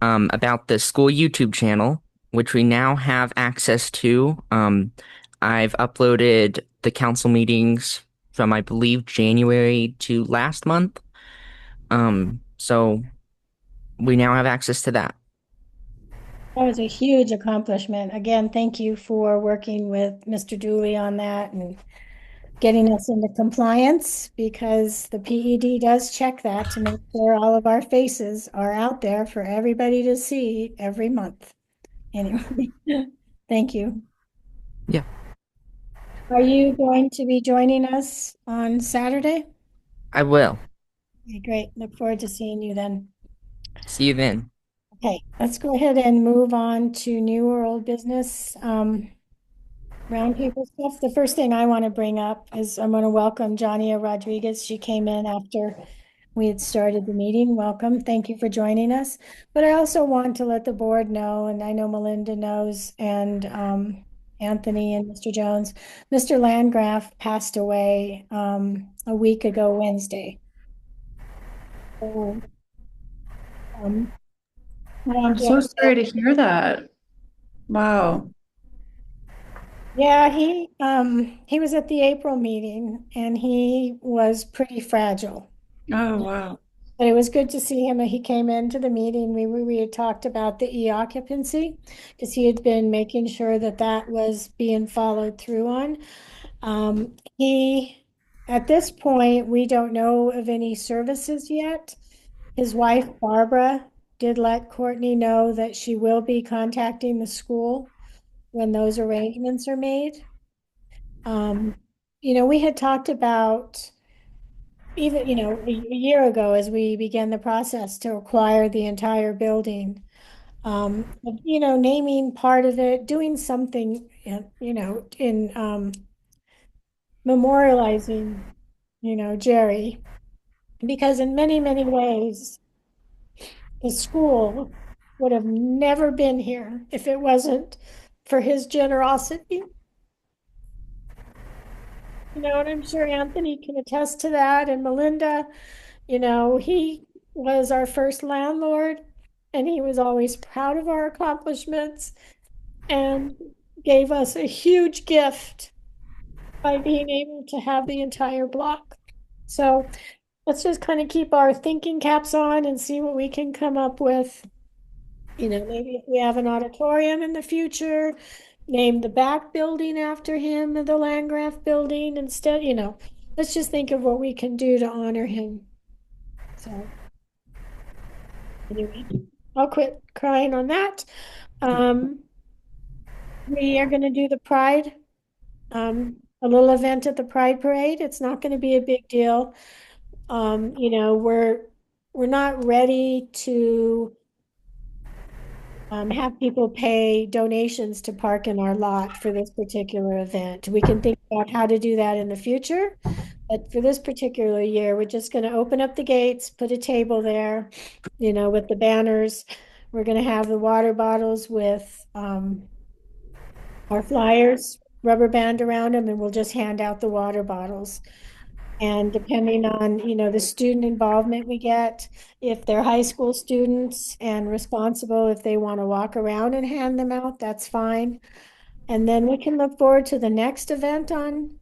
about the school YouTube channel, which we now have access to. I've uploaded the council meetings from, I believe, January to last month. So we now have access to that. That was a huge accomplishment. Again, thank you for working with Mr. Dooley on that and getting us into compliance because the PED does check that to make sure all of our faces are out there for everybody to see every month. Anyway, thank you. Yeah. Are you going to be joining us on Saturday? I will. Okay, great. Look forward to seeing you then. See you then. Okay, let's go ahead and move on to new or old business. Roundtable stuff. The first thing I want to bring up is I'm going to welcome Johnny Rodriguez. She came in after we had started the meeting. Welcome. Thank you for joining us. But I also want to let the board know, and I know Malinda knows, and Anthony and Mr. Jones, Mr. Landgraf passed away a week ago Wednesday. So, um, I'm so sorry to hear that. Wow. yeah, he was at the April meeting and he was pretty fragile. Oh, wow. But it was good to see him. He came into the meeting. We had talked about the e-occupancy because he had been making sure that that was being followed through on. He, at this point, we don't know of any services yet. His wife, Barbara, did let Courtney know that she will be contacting the school when those arrangements are made. We had talked about even, a year ago as we began the process to acquire the entire building, naming part of it, doing something, in memorializing, Jerry, because in many, many ways, the school would have never been here if it wasn't for his generosity. And I'm sure Anthony can attest to that, and Malinda. He was our first landlord and he was always proud of our accomplishments and gave us a huge gift by being able to have the entire block. So let's just kind of keep our thinking caps on and see what we can come up with. Maybe if we have an auditorium in the future, name the back building after him, the Landgraf building instead, let's just think of what we can do to honor him. So anyway, I'll quit crying on that. We are going to do the Pride, a little event at the Pride Parade. It's not going to be a big deal. We're not ready to have people pay donations to park in our lot for this particular event. We can think about how to do that in the future. But for this particular year, we're just going to open up the gates, put a table there, with the banners. We're going to have the water bottles with our flyers, rubber band around them, and we'll just hand out the water bottles. And depending on, the student involvement we get, if they're high school students and responsible, if they want to walk around and hand them out, that's fine. And then we can look forward to the next event on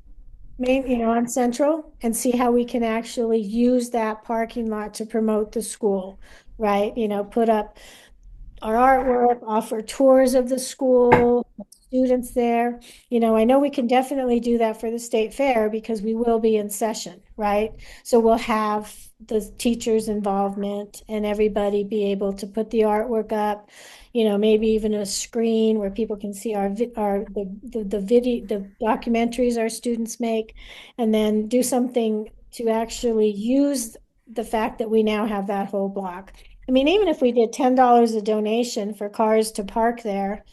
on Central and see how we can actually use that parking lot to promote the school, right? Put up our artwork, offer tours of the school, students there. I know we can definitely do that for the state fair because we will be in session, right? So we'll have the teachers' involvement and everybody be able to put the artwork up, maybe even a screen where people can see the video, the documentaries our students make, and then do something to actually use the fact that we now have that whole block. I mean, even if we did $10 a donation for cars to park there,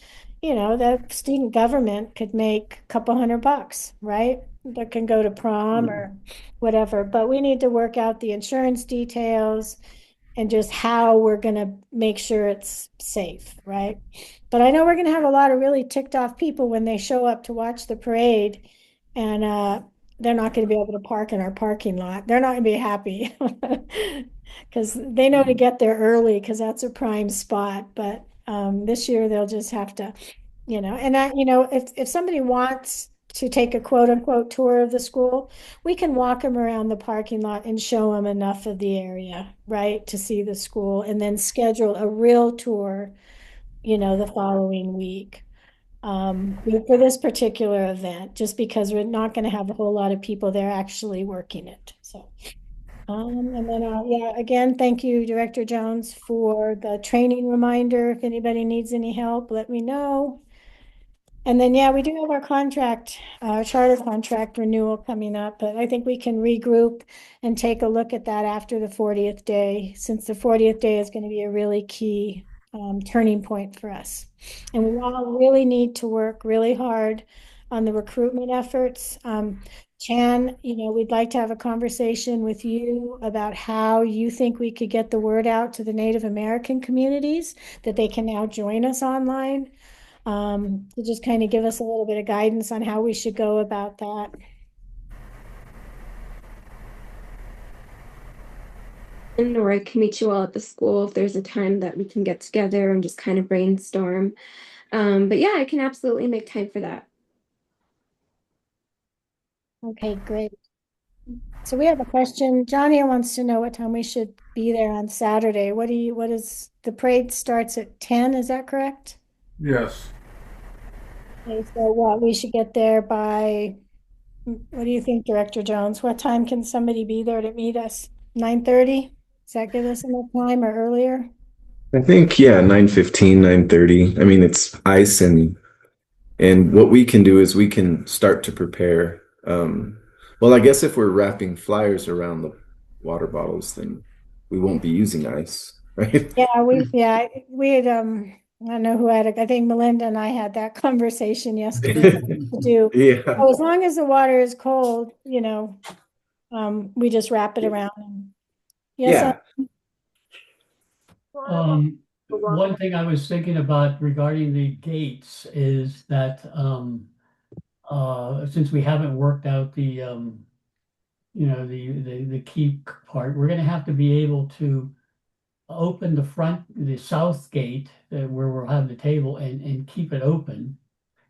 the student government could make a couple $100, right? That can go to prom or whatever. But we need to work out the insurance details and just how we're going to make sure it's safe, right? But I know we're going to have a lot of really ticked off people when they show up to watch the parade, and they're not going to be able to park in our parking lot. They're not going to be happy because they know to get there early because that's a prime spot. But this year they'll just have to, and that, if somebody wants to take a quote unquote tour of the school, we can walk them around the parking lot and show them enough of the area, right, to see the school, and then schedule a real tour the following week. For this particular event, just because we're not going to have a whole lot of people there actually working it. So, and then, yeah, again, thank you, Director Jones, for the training reminder. If anybody needs any help, let me know. And then, yeah, we do have our charter contract renewal coming up, but I think we can regroup and take a look at that after the 40th day, since the 40th day is going to be a really key turning point for us. And we all really need to work really hard on the recruitment efforts. Chan, we'd like to have a conversation with you about how you think we could get the word out to the Native American communities that they can now join us online. To just kind of give us a little bit of guidance on how we should go about that. Or I can meet you all at the school if there's a time that we can get together and just kind of brainstorm. But yeah, I can absolutely make time for that. Okay, great. So we have a question. Johnny wants to know what time we should be there on Saturday. What is the parade starts at 10, is that correct? Yes. Okay, so what we should get there by, what do you think, Director Jones? What time can somebody be there to meet us? 9:30? Does that give us enough time or earlier? I think, yeah, 9:15, 9:30. I mean, it's ice and what we can do is we can start to prepare. Well, I guess if we're wrapping flyers around the water bottles, then we won't be using ice, right? Yeah, we had, I don't know who had it. I think Malinda and I had that conversation yesterday to do. Yeah. Oh, as long as the water is cold, we just wrap it around. Yes, Yeah. One thing I was thinking about regarding the gates is that since we haven't worked out the the key part, we're going to have to be able to open the south gate where we'll have the table and keep it open,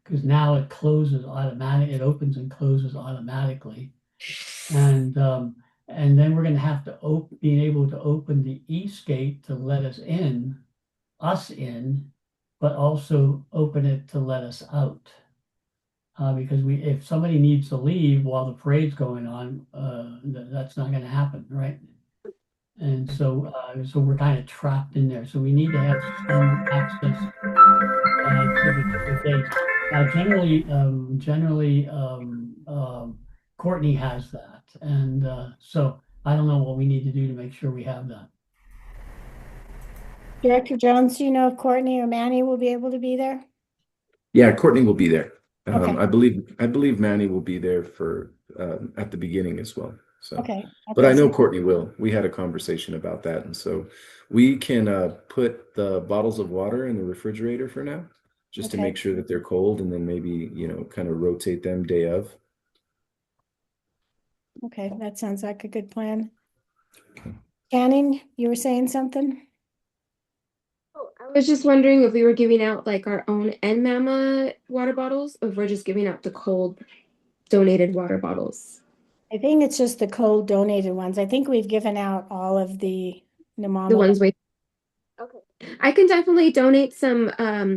because now it closes it opens and closes automatically. And then we're going to have to being able to open the east gate to let us in, but also open it to let us out. Because if somebody needs to leave while the parade's going on, that's not going to happen, right? And so we're kind of trapped in there. So we need to have some access to the gates. Now, generally, Courtney has that, and so I don't know what we need to do to make sure we have that. Director Jones, do you know if Courtney or Manny will be able to be there? Yeah, Courtney will be there. Okay. I believe Manny will be there for at the beginning as well. So, Okay. but I know Courtney will. We had a conversation about that, and so we can put the bottles of water in the refrigerator for now, just to make sure that they're cold, and then maybe kind of rotate them day of. Okay, that sounds like a good plan. Okay. Canning, you were saying something? Oh, I was just wondering if we were giving out like our own NMAMA water bottles, or if we're just giving out the cold donated water bottles. I think it's just the cold donated ones. I think we've given out all of the NMAMA. The ones we. Okay. I can definitely donate some,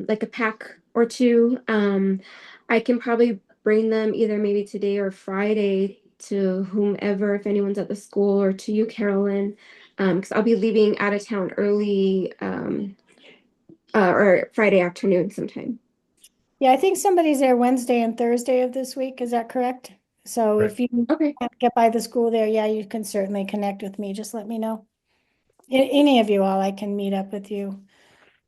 like a pack or two. I can probably bring them either maybe today or Friday to whomever, if anyone's at the school, or to you, Carolyn, because I'll be leaving out of town early, or Friday afternoon sometime. Yeah, I think somebody's there Wednesday and Thursday of this week. Is that correct? So if you can't get by the school there, yeah, you can certainly connect with me. Just let me know. Any of you all, I can meet up with you.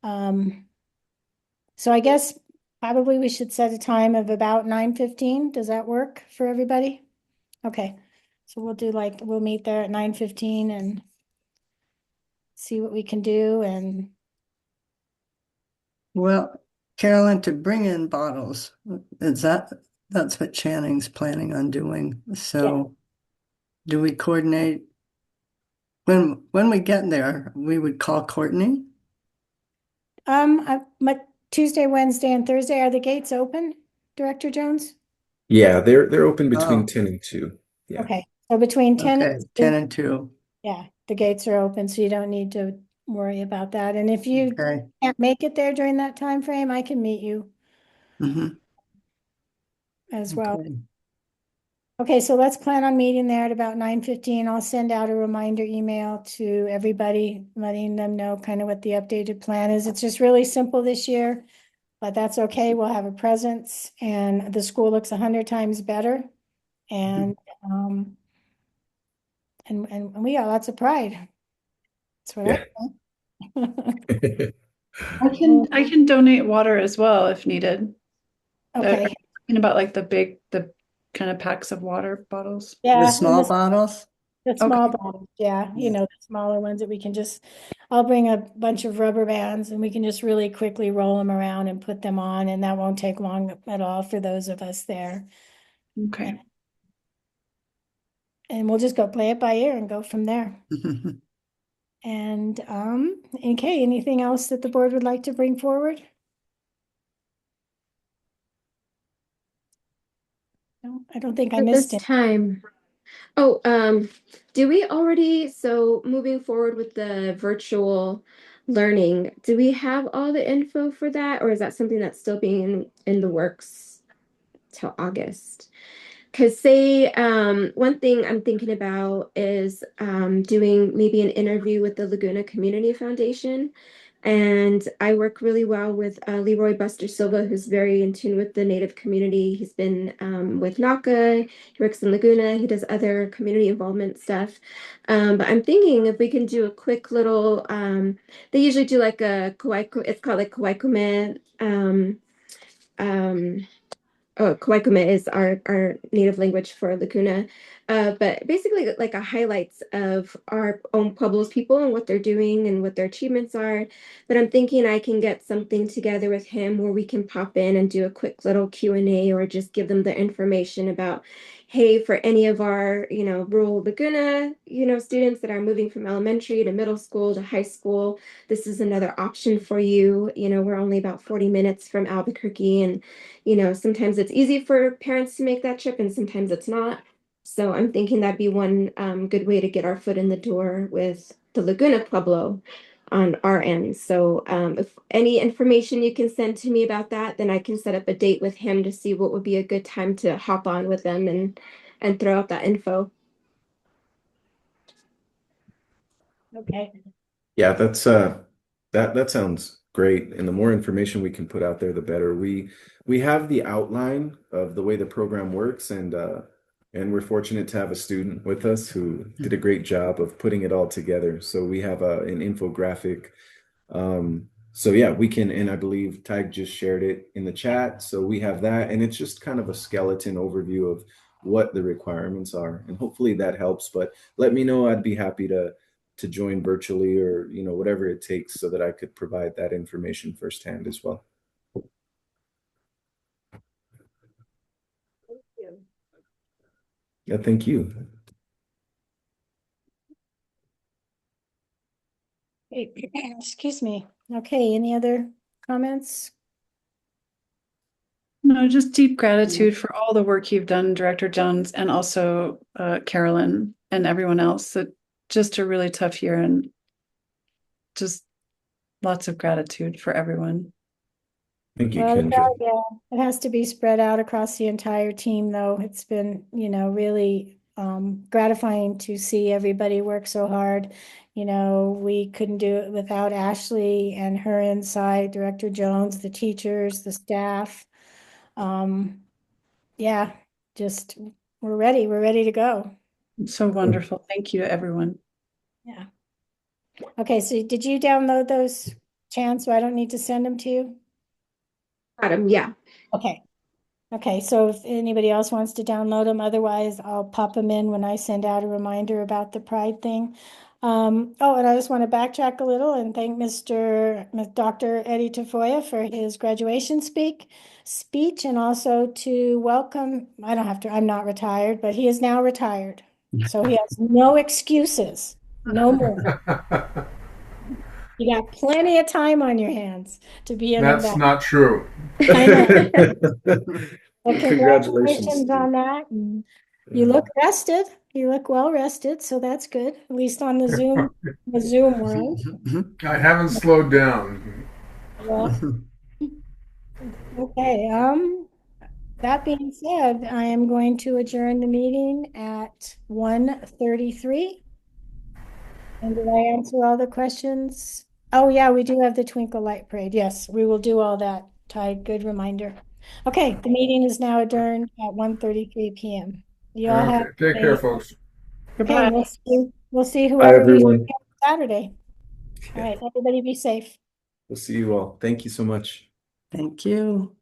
So I guess probably we should set a time of about 9:15. Does that work for everybody? Okay. So we'll meet there at 9:15 and see what we can do. And well, Carolyn, to bring in bottles, that's what Channing's planning on doing. So do we coordinate when we get there? We would call Courtney. Tuesday, Wednesday, and Thursday, are the gates open, Director Jones? Yeah, they're open between 10 and 2. Yeah. Okay. So between 10 and 2. Yeah, the gates are open, so you don't need to worry about that. And if you Okay. can't make it there during that time frame, I can meet you Mhm. as well. Okay. Okay, so let's plan on meeting there at about 9:15. I'll send out a reminder email to everybody, letting them know kind of what the updated plan is. It's just really simple this year, but that's okay. We'll have a presence and the school looks 100 times better. And and we got lots of pride. That's what Yeah. I I can donate water as well if needed. Okay, Talking about like the kind of packs of water bottles. The yeah, and small bottles? the small Okay. bottles, yeah, Yeah. the smaller ones that we can just, I'll bring a bunch of rubber bands and we can just really quickly roll them around and put them on, and that won't take long at all for those of us there. Okay. And we'll just go play it by ear and go from there. And okay, anything else that the board would like to bring forward? No, I don't think I At missed this it. time. Oh, do we already, so moving forward with the virtual learning, do we have all the info for that, or is that something that's still being in the works till August? Because say, one thing I'm thinking about is doing maybe an interview with the Laguna Community Foundation. And I work really well with Leroy Buster Silva, who's very in tune with the Native community. He's been with NACA, he works in Laguna, he does other community involvement stuff. But I'm thinking if we can do a quick little, they usually do like a Kawaii, it's called like Kawaii Kawaikume is our native language for Laguna. But basically like a highlights of our own Pueblo's people and what they're doing and what their achievements are. But I'm thinking I can get something together with him where we can pop in and do a quick little Q&A or just give them the information about, hey, for any of our, rural Laguna, students that are moving from elementary to middle school to high school, this is another option for you. We're only about 40 minutes from Albuquerque, and sometimes it's easy for parents to make that trip and sometimes it's not. So I'm thinking that'd be one good way to get our foot in the door with the Laguna Pueblo on our end. So if any information you can send to me about that, then I can set up a date with him to see what would be a good time to hop on with them and throw out that info. Okay. Yeah, that sounds great. And the more information we can put out there, the better. We have the outline of the way the program works, and we're fortunate to have a student with us who did a great job of putting it all together. So we have an infographic. So yeah, we can, and I believe Tag just shared it in the chat. So we have that, and it's just kind of a skeleton overview of what the requirements are, and hopefully that helps. But let me know. I'd be happy to join virtually or whatever it takes so that I could provide that information firsthand as well. Thank you. Yeah, thank you. Excuse me. Okay, any other comments? No, just deep gratitude for all the work you've done, Director Jones, and also Carolyn and everyone else. Just a really tough year, and just lots of gratitude for everyone. Thank you, Well, Kendra. yeah, it has to be spread out across the entire team, though. It's been, really gratifying to see everybody work so hard. We couldn't do it without Ashley and her insight, Director Jones, the teachers, the staff. Yeah, just we're ready. We're ready to go. So wonderful. Thank you to everyone. Yeah. Okay, so did you download those, Chan, so I don't need to send them to you? Got him, yeah. Okay. Okay, so if anybody else wants to download them, otherwise I'll pop them in when I send out a reminder about the Pride thing. Oh, and I just want to backtrack a little and thank Dr. Eddie Tafoya for his graduation speech, and also to welcome, I'm not retired, but he is now retired. So he has no excuses, no more. You got plenty of time on your hands to be in the That's back. not true. I know. Well, Congratulations. congratulations on that. And You look rested. You look well rested, so that's good. At least on the Zoom world. I haven't slowed down. Well, okay. That being said, I am going to adjourn the meeting at 1:33. And did I answer all the questions? Oh, yeah, we do have the Twinkle Light Parade. Yes, we will do all that. Ty, good reminder. Okay, the meeting is now adjourned at 1:33 p.m. You all have Okay, take care, folks. okay, we'll see Bye, whoever we see everyone. on Saturday. All right, everybody be safe. We'll see you all. Thank you so much. Thank you.